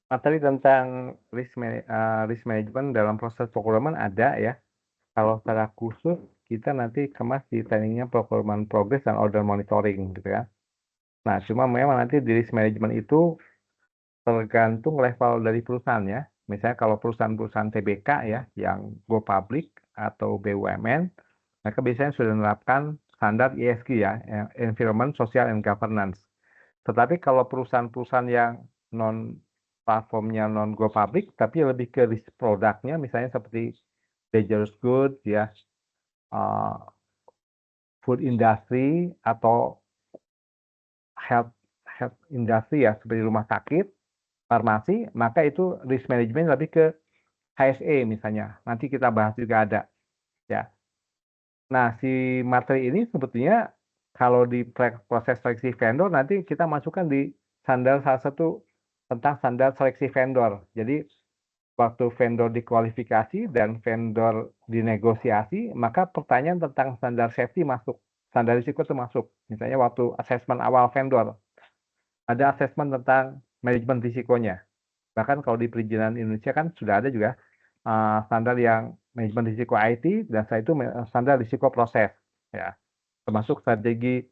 Materi tentang risk management dalam proses procurement ada ya. Kalau secara khusus kita nanti kemas di trainingnya procurement progress dan order monitoring gitu kan. Nah, cuma memang nanti di risk management itu tergantung level dari perusahaannya. Misalnya kalau perusahaan-perusahaan TBK ya, yang go public atau BUMN, mereka biasanya sudah menerapkan standar ESG ya, Environment, Social, and Governance. Tetapi kalau perusahaan-perusahaan yang platformnya non go public, tapi lebih ke risk produknya, misalnya seperti dangerous goods ya, food industry atau health industry ya, seperti rumah sakit, farmasi, maka itu risk management lebih ke HSE misalnya. Nanti kita bahas juga ada ya. Nah, si materi ini sebetulnya kalau di proses seleksi vendor nanti kita masukkan di salah satu tentang standar seleksi vendor. Jadi waktu vendor dikualifikasi dan vendor dinegosiasi, maka pertanyaan tentang standar safety masuk, standar risiko itu masuk. Misalnya waktu asesmen awal vendor, ada asesmen tentang manajemen risikonya. Bahkan kalau di perizinan Indonesia kan sudah ada juga standar yang manajemen risiko IT dan setelah itu standar risiko proses. Ya. termasuk strategi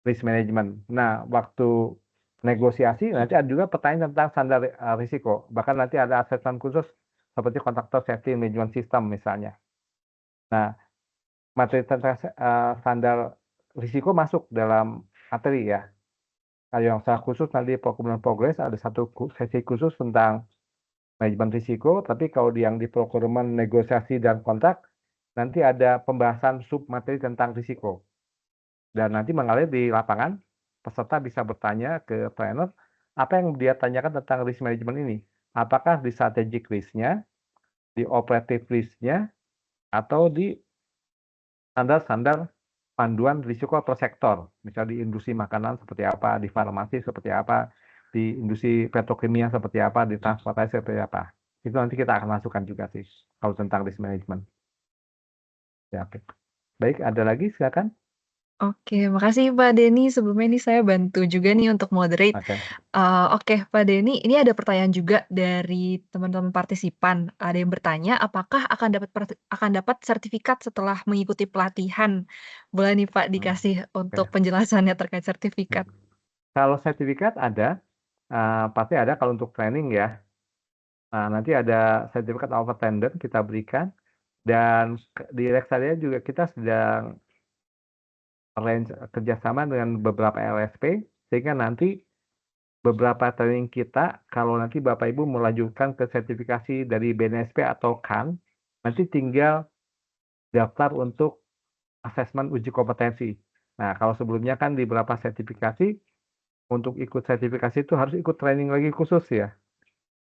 risk management. Nah, waktu negosiasi nanti ada juga pertanyaan tentang standar risiko. Bahkan nanti ada assessment khusus seperti Contractor Safety Management System misalnya. Nah, materi tentang standar risiko masuk dalam materi ya. Kalau yang secara khusus nanti procurement progress ada satu sesi khusus tentang manajemen risiko, tapi kalau yang di procurement negosiasi dan kontrak nanti ada pembahasan sub materi tentang risiko. Dan nanti mengalir di lapangan, peserta bisa bertanya ke planner, apa yang dia tanyakan tentang risk management ini? Apakah di strategic risk-nya, di operative risk-nya, atau di standar-standar panduan risiko per sektor. Misalnya di industri makanan seperti apa, di farmasi seperti apa, di industri petrokimia seperti apa, di transportasi seperti apa. Itu nanti kita akan masukkan juga sih, kalau tentang risk management. Ya, oke. Baik, ada lagi silakan. Oke, makasih Pak Denny. Sebelumnya ini saya bantu juga nih untuk moderate. Oke. Oke, Pak Denny, ini ada pertanyaan juga dari teman-teman partisipan. Ada yang bertanya, apakah akan dapat sertifikat setelah mengikuti pelatihan? Boleh nih Pak dikasih untuk penjelasannya terkait sertifikat. Kalau sertifikat ada, pasti ada kalau untuk training ya. Nah, nanti ada sertifikat of attendance kita berikan. Dan di Reksadaya juga kita sedang arrange kerjasama dengan beberapa LSP, sehingga nanti beberapa training kita, kalau nanti Bapak Ibu melanjutkan ke sertifikasi dari BNSP atau KAN, nanti tinggal daftar untuk asesmen uji kompetensi. Nah, kalau sebelumnya kan di beberapa sertifikasi, untuk ikut sertifikasi itu harus ikut training lagi khusus ya,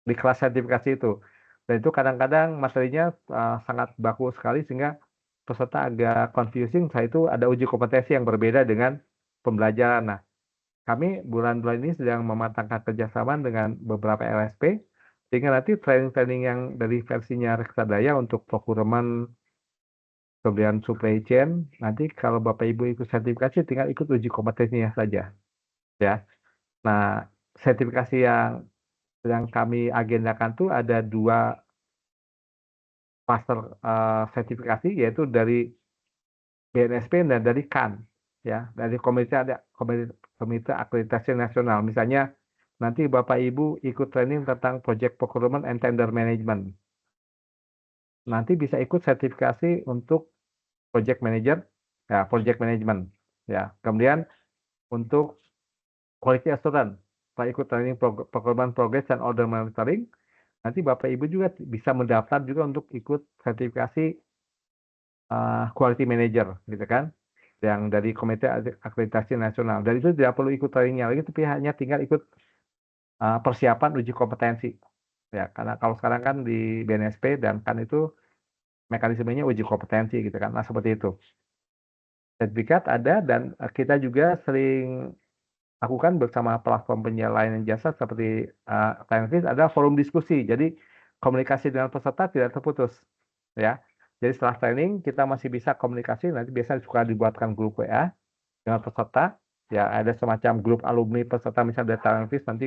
di kelas sertifikasi itu. Dan itu kadang-kadang materinya sangat baku sekali, sehingga peserta agak confusing. Setelah itu ada uji kompetensi yang berbeda dengan pembelajaran. Nah, kami bulan-bulan ini sedang mematangkan kerjasama dengan beberapa LSP, sehingga nanti training-training yang dari versinya Reksadaya untuk procurement, kemudian supply chain, nanti kalau Bapak Ibu ikut sertifikasi tinggal ikut uji kompetensinya saja. Ya. Nah, sertifikasi yang kami agendakan tuh ada 2 master sertifikasi, yaitu dari BNSP dan dari KAN ya, dari komite akreditasi nasional. Misalnya nanti Bapak Ibu ikut training tentang project procurement and tender management. Nanti bisa ikut sertifikasi untuk project manager ya, project management ya. Kemudian untuk quality assurance, setelah ikut training procurement progress dan order monitoring, nanti Bapak Ibu juga bisa mendaftar juga untuk ikut sertifikasi quality manager gitu kan, yang dari komite akreditasi nasional. Dan itu tidak perlu ikut trainingnya lagi, tapi hanya tinggal ikut persiapan uji kompetensi ya, karena kalau sekarang kan di BNSP dan KAN itu mekanismenya uji kompetensi gitu kan. Nah, seperti itu. Sertifikat ada, dan kita juga sering lakukan bersama platform penyedia layanan jasa seperti Tenfis, ada forum diskusi. Jadi komunikasi dengan peserta tidak terputus ya. Jadi setelah training kita masih bisa komunikasi, nanti biasanya suka dibuatkan grup WA dengan peserta ya, ada semacam grup alumni peserta misalnya dari Tenfis, nanti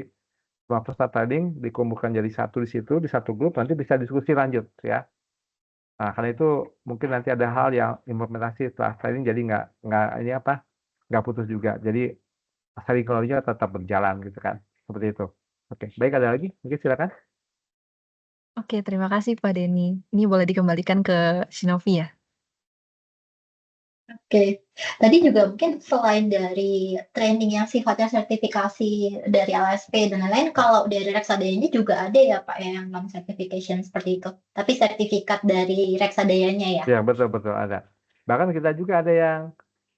semua peserta training dikumpulkan jadi satu di situ, di satu grup, nanti bisa diskusi lanjut ya. Nah, karena itu mungkin nanti ada hal yang implementasi setelah training, jadi nggak putus juga. Jadi sharing knowledge-nya tetap berjalan gitu kan, seperti itu. Oke, baik, ada lagi? Mungkin silakan. Oke, terima kasih Pak Denny. Ini boleh dikembalikan ke Shinovi ya? Oke. Tadi juga mungkin selain dari training yang sifatnya sertifikasi dari LSP dan lain-lain, kalau dari Reksadayanya juga ada ya Pak yang non-certification seperti itu? Tapi sertifikat dari Reksadayanya ya? Ya, betul ada. Bahkan kita juga ada yang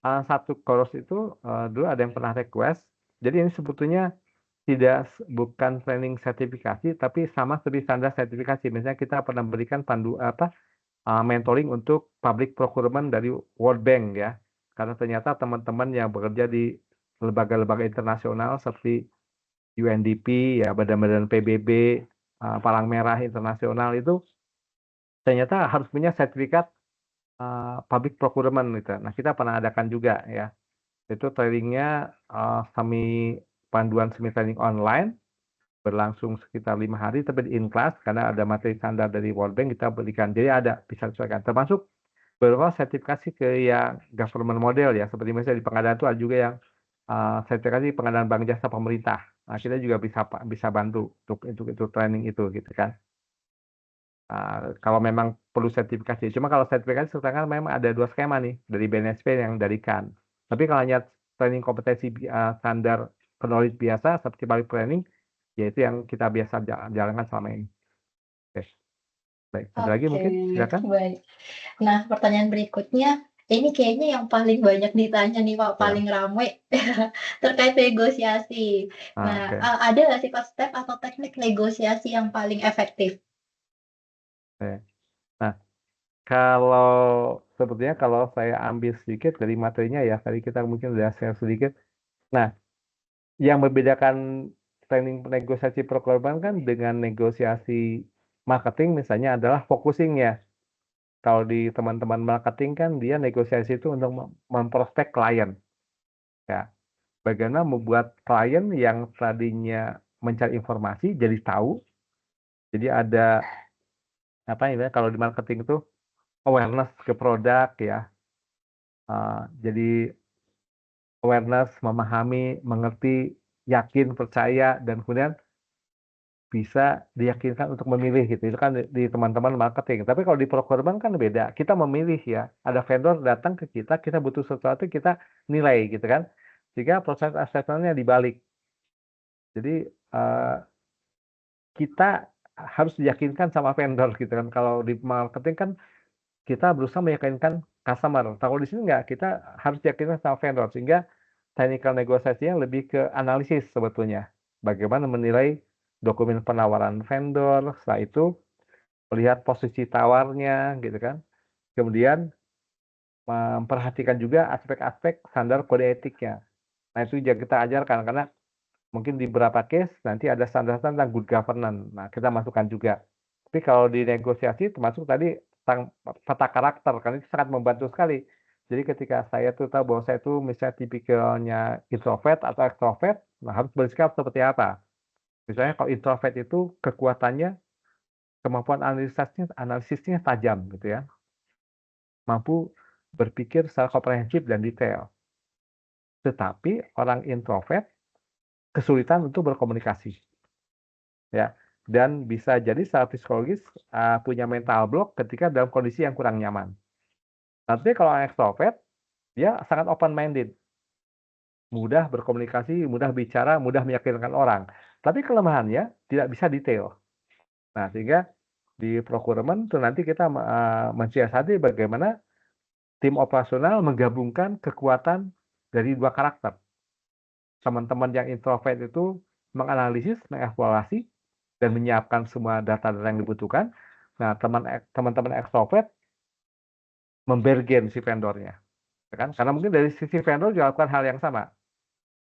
satu course itu dulu ada yang pernah request. Jadi ini sebetulnya bukan training sertifikasi, tapi sama seperti standar sertifikasi. Misalnya kita pernah berikan mentoring untuk public procurement dari World Bank ya. Karena ternyata teman-teman yang bekerja di lembaga-lembaga internasional seperti UNDP ya, badan-badan PBB, Palang Merah Internasional itu ternyata harus punya sertifikat public procurement gitu. Nah, kita pernah adakan juga ya. Itu trainingnya panduan semi training online, berlangsung sekitar 5 hari, tapi in class karena ada materi standar dari World Bank kita berikan. Jadi ada bisa disesuaikan. Termasuk beberapa sertifikasi ke yang government model ya, seperti misalnya di pengadaan itu ada juga yang sertifikasi pengadaan bank jasa pemerintah. Nah, kita juga bisa bantu untuk training itu gitu kan. Kalau memang perlu sertifikasi. Cuma kalau sertifikasi sekarang memang ada 2 skema nih, dari BNSP yang dari KAN. Tapi kalau hanya training kompetensi standar knowledge biasa seperti balik training, ya itu yang kita biasa jalankan selama ini. Oke, baik. Ada lagi Oke, mungkin? Silakan. baik. Nah, pertanyaan berikutnya, ini kayaknya yang paling banyak ditanya nih Pak, Ya. paling ramai terkait negosiasi. Nah, Oke. ada nggak sih Pak step atau teknik negosiasi yang paling efektif? Oke. Nah, kalau sebetulnya kalau saya ambil sedikit dari materinya ya, tadi kita mungkin udah share sedikit. Nah, yang membedakan training negosiasi procurement kan dengan negosiasi marketing misalnya adalah focusing-nya. Kalau di teman-teman marketing kan dia negosiasi itu untuk memprospek klien. Ya, bagaimana membuat klien yang tadinya mencari informasi jadi tahu. Jadi ada apa ya kalau di marketing itu awareness ke produk ya. Jadi awareness, memahami, mengerti, yakin, percaya, dan kemudian bisa diyakinkan untuk memilih gitu. Itu kan di teman-teman marketing. Tapi kalau di procurement kan beda. Kita memilih ya. Ada vendor datang ke kita, kita butuh sesuatu, kita nilai gitu kan. Sehingga proses assessment-nya dibalik. Jadi kita harus diyakinkan sama vendor gitu kan. Kalau di marketing kan kita berusaha meyakinkan customer. Kalau di sini enggak, kita harus yakinkan sama vendor. Sehingga technical negosiasinya lebih ke analisis sebetulnya. Bagaimana menilai dokumen penawaran vendor, setelah itu melihat posisi tawarnya gitu kan. Kemudian memperhatikan juga aspek-aspek standar kode etiknya. Nah, itu juga kita ajarkan karena mungkin di beberapa case nanti ada standar tentang good governance. Nah, kita masukkan juga. Tapi kalau di negosiasi termasuk tadi tentang peta karakter, karena itu sangat membantu sekali. Jadi ketika saya tuh tahu bahwa saya tuh misalnya tipikalnya introvert atau extrovert, nah harus bersikap seperti apa. Misalnya kalau introvert itu kekuatannya, kemampuan analisisnya tajam gitu ya. Mampu berpikir secara komprehensif dan detail. Tetapi orang introvert kesulitan untuk berkomunikasi. Ya, dan bisa jadi secara psikologis punya mental block ketika dalam kondisi yang kurang nyaman. Tapi kalau orang extrovert, dia sangat open minded, mudah berkomunikasi, mudah bicara, mudah meyakinkan orang. Tapi kelemahannya tidak bisa detail. Nah, sehingga di procurement itu nanti kita mensiasati bagaimana tim operasional menggabungkan kekuatan dari dua karakter. Teman-teman yang introvert itu menganalisis, mengevaluasi, dan menyiapkan semua data-data yang dibutuhkan. Nah, teman-teman ekstrovert membergen si vendornya, ya kan? Karena mungkin dari sisi vendor juga lakukan hal yang sama,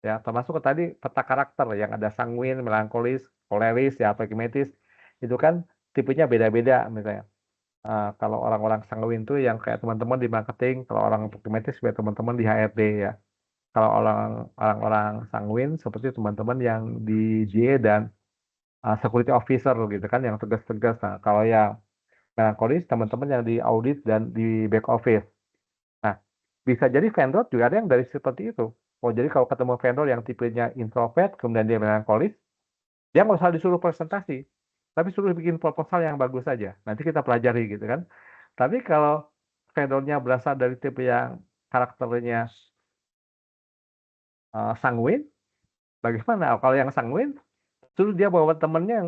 ya. Termasuk tadi peta karakter yang ada sanguin, melankolis, koleris, ya, pragmatis, itu kan tipenya beda-beda misalnya. Kalau orang-orang sanguin tuh yang kayak teman-teman di marketing, kalau orang pragmatis kayak teman-teman di HRD ya. Kalau orang-orang sanguin seperti teman-teman yang di JE dan security officer gitu kan yang tegas-tegas. Nah, kalau yang melankolis teman-teman yang di audit dan di back office. Nah, bisa jadi vendor juga ada yang dari seperti itu. Oh, jadi kalau ketemu vendor yang tipenya introvert, kemudian dia melankolis, dia nggak usah disuruh presentasi, tapi suruh bikin proposal yang bagus saja. Nanti kita pelajari gitu kan. Tapi kalau vendornya berasal dari tipe yang karakternya sanguin, bagaimana? Kalau yang sanguin, suruh dia bawa temennya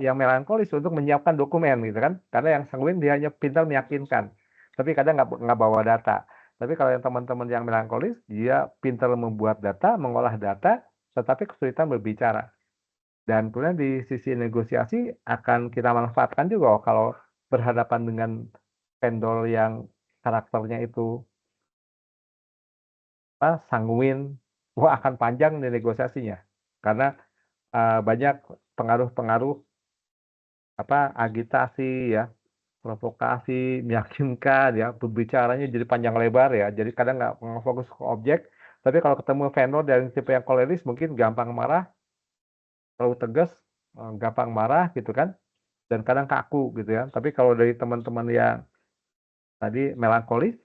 yang melankolis untuk menyiapkan dokumen gitu kan. Karena yang sanguin dia hanya pintar meyakinkan. Tapi kadang nggak bawa data. Tapi kalau yang teman-teman yang melankolis, dia pintar membuat data, mengolah data, tetapi kesulitan berbicara. Dan kemudian di sisi negosiasi akan kita manfaatkan juga kalau berhadapan dengan vendor yang karakternya itu sanguin, wah akan panjang nih negosiasinya. Karena banyak pengaruh-pengaruh agitasi ya, provokasi, meyakinkan ya, berbicaranya jadi panjang lebar ya. Jadi kadang nggak fokus ke objek. Tapi kalau ketemu vendor dari tipe yang koleris mungkin gampang marah, terlalu tegas, gampang marah gitu kan. Dan kadang kaku gitu ya. Tapi kalau dari teman-teman yang tadi melankolis,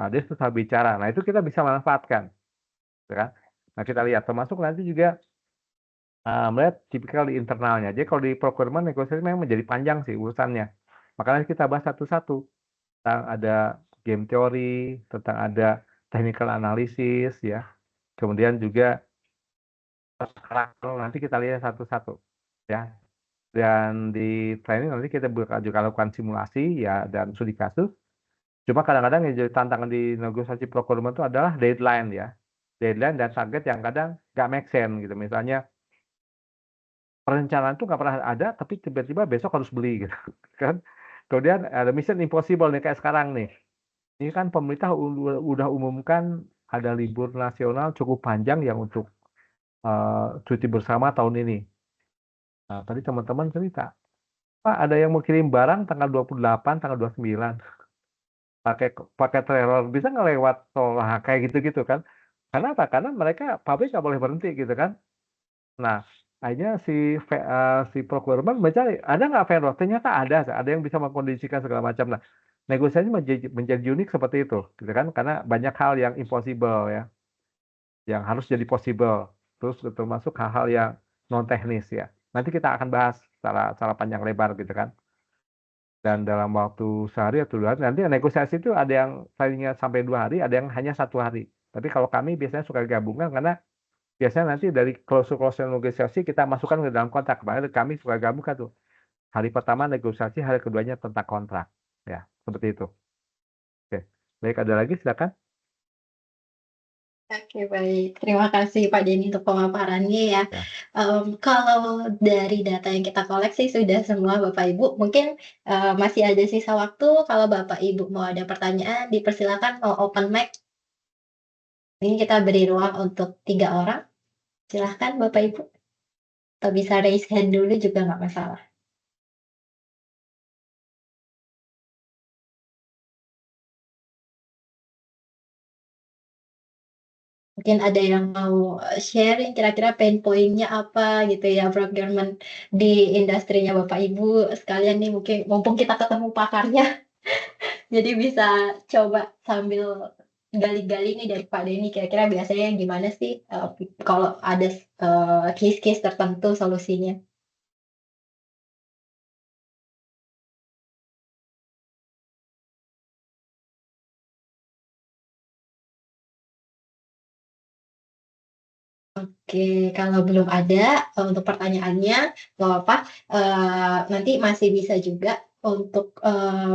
dia susah bicara. Nah, itu kita bisa manfaatkan, gitu kan. Nah, kita lihat termasuk nanti juga melihat tipikal di internalnya. Jadi kalau di procurement negosiasi memang menjadi panjang sih urusannya. Makanya kita bahas satu-satu. Tentang ada game teori, tentang ada technical analysis ya. Kemudian juga karakter nanti kita lihat satu-satu ya. Dan di training nanti kita juga lakukan simulasi ya dan studi kasus. Cuma kadang-kadang yang jadi tantangan di negosiasi procurement itu adalah deadline ya. Deadline dan target yang kadang nggak make sense gitu. Misalnya perencanaan itu nggak pernah ada, tapi tiba-tiba besok harus beli gitu kan. Kemudian ada mission impossible nih kayak sekarang nih. Ini kan pemerintah udah umumkan ada libur nasional cukup panjang yang untuk cuti bersama tahun ini. Nah, tadi teman-teman cerita, Pak ada yang mau kirim barang tanggal 28, tanggal 29. Pakai trailer bisa nggak lewat tol, nah, kayak gitu-gitu kan. Karena apa? Karena mereka pabrik nggak boleh berhenti gitu kan. Nah, akhirnya si procurement mencari, ada nggak vendor? Ternyata ada yang bisa mengkondisikan segala macam. Nah, negosiasi menjadi unik seperti itu, gitu kan? Karena banyak hal yang impossible ya, yang harus jadi possible. Terus termasuk hal-hal yang non teknis ya. Nanti kita akan bahas secara panjang lebar gitu kan. Dan dalam waktu sehari atau 2 hari, nanti negosiasi itu ada yang tadinya sampai 2 hari, ada yang hanya 1 hari. Tapi kalau kami biasanya suka gabungan karena biasanya nanti dari klausul-klausul negosiasi kita masukkan ke dalam kontrak. Makanya kami suka gabungkan tuh. Hari pertama negosiasi, hari keduanya tentang kontrak. Ya, seperti itu. Oke. Baik, ada lagi silakan. Oke, baik. Terima kasih Pak Denny untuk pemaparannya ya. Ya. Kalau dari data yang kita koleksi sudah semua Bapak Ibu, mungkin masih ada sisa waktu. Kalau Bapak Ibu mau ada pertanyaan, dipersilakan mau open mic. Ini kita beri ruang untuk 3 orang. Silahkan Bapak Ibu. Atau bisa raise hand dulu juga nggak masalah. Mungkin ada yang mau sharing kira-kira pain point-nya apa gitu ya, procurement di industrinya Bapak Ibu. Sekalian nih mungkin mumpung kita ketemu pakarnya, jadi bisa coba sambil gali-gali nih dari Pak Denny, kira-kira biasanya gimana sih kalau ada case-case tertentu solusinya? Oke, kalau belum ada untuk pertanyaannya, nggak apa-apa, nanti masih bisa juga untuk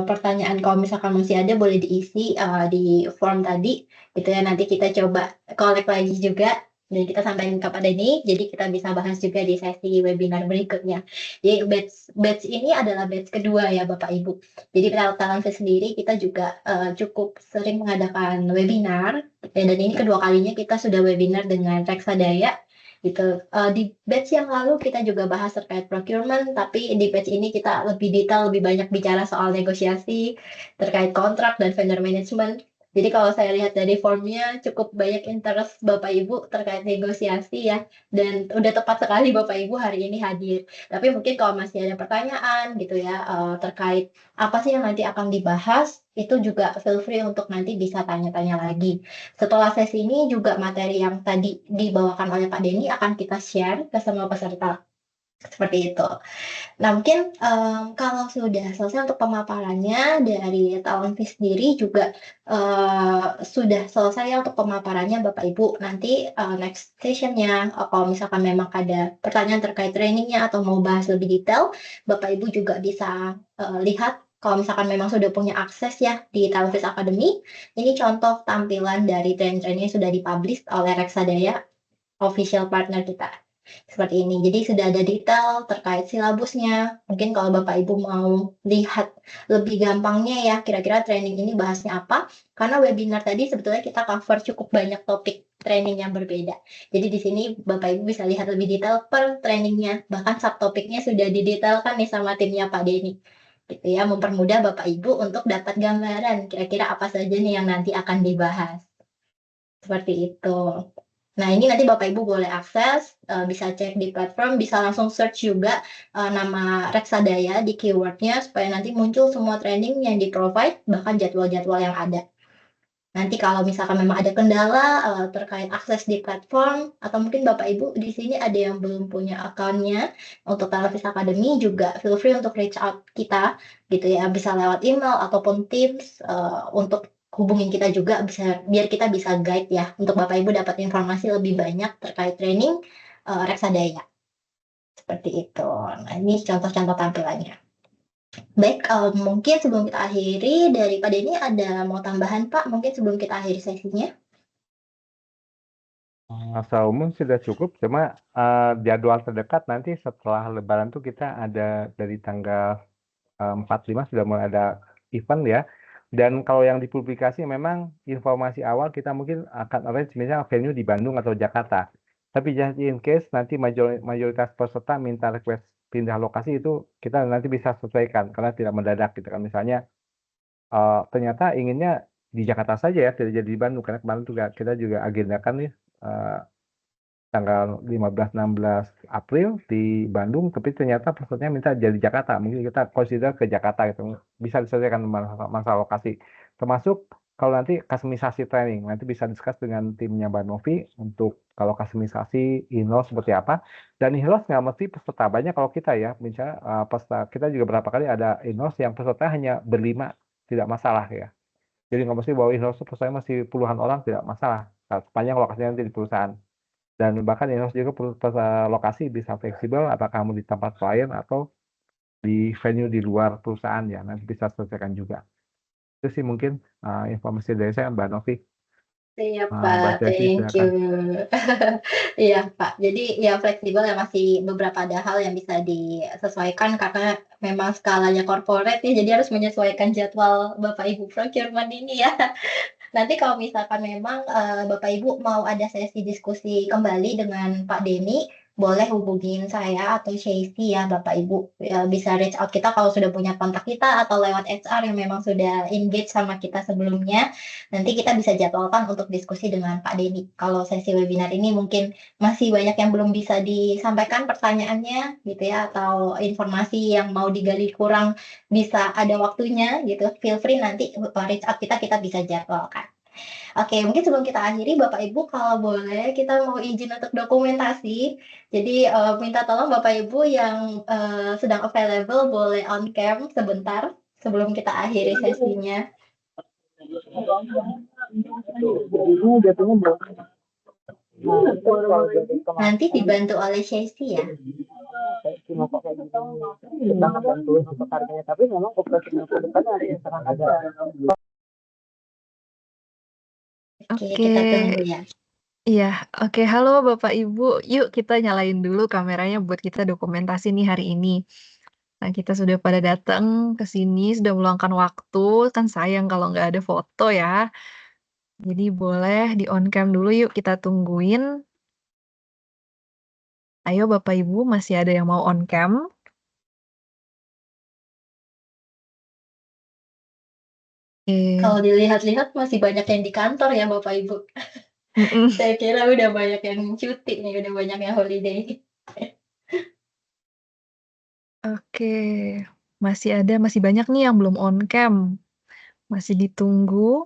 pertanyaan kalau misalkan masih ada boleh diisi di form tadi, gitu ya. Nanti kita coba collect lagi juga dan kita sampaikan ke Pak Denny, jadi kita bisa bahas juga di sesi webinar berikutnya. Jadi batch ini adalah batch kedua ya Bapak Ibu. Jadi Talentfest sendiri kita juga cukup sering mengadakan webinar, dan ini kedua kalinya kita sudah webinar dengan Reksadaya gitu. Di batch yang lalu kita juga bahas terkait procurement, tapi di batch ini kita lebih detail, lebih banyak bicara soal negosiasi terkait kontrak dan vendor management. Jadi kalau saya lihat dari formnya cukup banyak interest Bapak Ibu terkait negosiasi ya, dan udah tepat sekali Bapak Ibu hari ini hadir. Tapi mungkin kalau masih ada pertanyaan gitu ya terkait apa sih yang nanti akan dibahas, itu juga feel free untuk nanti bisa tanya-tanya lagi. Setelah sesi ini juga materi yang tadi dibawakan oleh Pak Denny akan kita share ke semua peserta, seperti itu. Nah mungkin kalau sudah selesai untuk pemaparannya dari Talentfest sendiri juga sudah selesai ya untuk pemaparannya Bapak Ibu. Nanti next session-nya kalau misalkan memang ada pertanyaan terkait trainingnya atau mau bahas lebih detail, Bapak Ibu juga bisa lihat kalau misalkan memang sudah punya akses ya di Talentfest Academy. Ini contoh tampilan dari training-training yang sudah dipublish oleh Reksadaya, official partner kita. Seperti ini. Jadi sudah ada detail terkait silabusnya. Mungkin kalau Bapak Ibu mau lihat lebih gampangnya ya, kira-kira training ini bahasnya apa. Karena webinar tadi sebetulnya kita cover cukup banyak topik training yang berbeda. Jadi di sini Bapak Ibu bisa lihat lebih detail per trainingnya. Bahkan subtopiknya sudah didetailkan nih sama timnya Pak Denny. Gitu ya, mempermudah Bapak Ibu untuk dapat gambaran kira-kira apa saja nih yang nanti akan dibahas. Seperti itu. Nah, ini nanti Bapak Ibu boleh akses, bisa cek di platform, bisa langsung search juga nama Reksadaya di keywordnya supaya nanti muncul semua trending yang di-provide, bahkan jadwal-jadwal yang ada. Nanti kalau misalkan memang ada kendala terkait akses di platform, atau mungkin Bapak Ibu di sini ada yang belum punya akunnya untuk Talafis Academy, juga feel free untuk reach out kita gitu ya, bisa lewat email ataupun Teams untuk hubungin kita juga, bisa biar kita bisa guide ya untuk Bapak Ibu dapat informasi lebih banyak terkait training Reksadaya. Seperti itu. Nah, ini contoh-contoh tampilannya. Baik, mungkin sebelum kita akhiri, dari Pak Denny ada mau tambahan, Pak? Mungkin sebelum kita akhiri sesinya? Secara umum sudah cukup, cuma jadwal terdekat nanti setelah Lebaran tuh kita ada dari tanggal 4-5 sudah mulai ada event ya. Dan kalau yang dipublikasi memang informasi awal kita mungkin akan arrange misalnya venue di Bandung atau Jakarta. Tapi just in case nanti mayoritas peserta minta request pindah lokasi, itu kita nanti bisa sesuaikan karena tidak mendadak gitu kan. Misalnya ternyata inginnya di Jakarta saja ya, tidak jadi di Bandung, karena kemarin juga kita juga agendakan nih tanggal 15-16 April di Bandung, tapi ternyata pesertanya minta jadi Jakarta. Mungkin kita consider ke Jakarta gitu. Bisa diselesaikan masalah lokasi. Termasuk kalau nanti customisasi training, nanti bisa discuss dengan timnya Mbak Novi untuk kalau customisasi in-house seperti apa. Dan in-house nggak mesti peserta banyak kalau kita ya. Misalnya peserta kita juga berapa kali ada in-house yang peserta hanya berlima, tidak masalah ya. Jadi nggak mesti bahwa in-house pesertanya masih puluhan orang, tidak masalah. Sepanjang lokasinya nanti di perusahaan. Dan bahkan in-house juga lokasi bisa fleksibel, apakah kamu di tempat klien atau di venue di luar perusahaan ya, nanti bisa selesaikan juga. Itu sih mungkin informasi dari saya, Mbak Novi. Iya Mbak Pak, Desi, thank you. silakan. Iya Pak, jadi ya fleksibel ya, masih beberapa ada hal yang bisa disesuaikan karena memang skalanya corporate ya, jadi harus menyesuaikan jadwal Bapak Ibu procurement ini ya. Nanti kalau misalkan memang Bapak Ibu mau ada sesi diskusi kembali dengan Pak Denny, boleh hubungin saya atau Shaisy ya Bapak Ibu. Ya, bisa reach out kita kalau sudah punya kontak kita atau lewat HR yang memang sudah engage sama kita sebelumnya. Nanti kita bisa jadwalkan untuk diskusi dengan Pak Denny. Kalau sesi webinar ini mungkin masih banyak yang belum bisa disampaikan pertanyaannya gitu ya, atau informasi yang mau digali kurang bisa ada waktunya gitu. Feel free nanti reach out kita bisa jadwalkan. Oke, mungkin sebelum kita akhiri, Bapak Ibu kalau boleh kita mau izin untuk dokumentasi. Jadi minta tolong Bapak Ibu yang sedang available boleh on cam sebentar sebelum kita akhiri sesinya. Nanti dibantu oleh Shaisy ya. Tapi memang operasi ke depan ada yang sangat ada. Oke, kita tunggu ya. Iya, oke. Halo Bapak Ibu, yuk kita nyalain dulu kameranya buat kita dokumentasi nih hari ini. Nah, kita sudah pada datang ke sini, sudah meluangkan waktu, kan sayang kalau nggak ada foto ya. Jadi boleh di on cam dulu yuk, kita tungguin. Ayo Bapak Ibu, masih ada yang mau on cam? Kalau dilihat-lihat masih banyak yang di kantor ya Bapak Ibu. Saya kira udah banyak yang cuti nih, udah banyak yang holiday. Oke, masih banyak nih yang belum on cam. Masih ditunggu.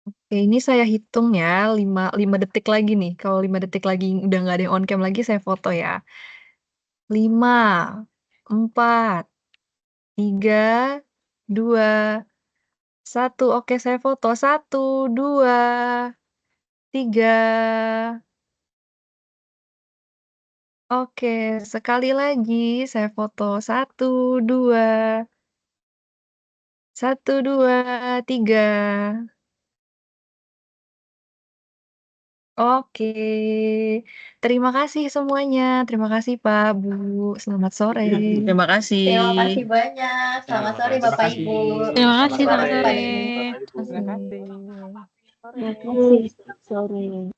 Oke, ini saya hitung ya, 5 detik lagi nih. Kalau 5 detik lagi udah nggak ada yang on cam lagi, saya foto ya. 5, 4, 3, 2, 1. Oke, saya foto. 1, 2, 3. Oke, sekali lagi saya foto. 1, 2. 1, 2, 3. Oke, terima kasih semuanya. Terima kasih Pak, Bu. Selamat sore. Terima kasih. Terima kasih banyak. Selamat sore Bapak Ibu. Terima kasih, Selamat selamat sore. sore. Terima kasih. Terima kasih. Sore.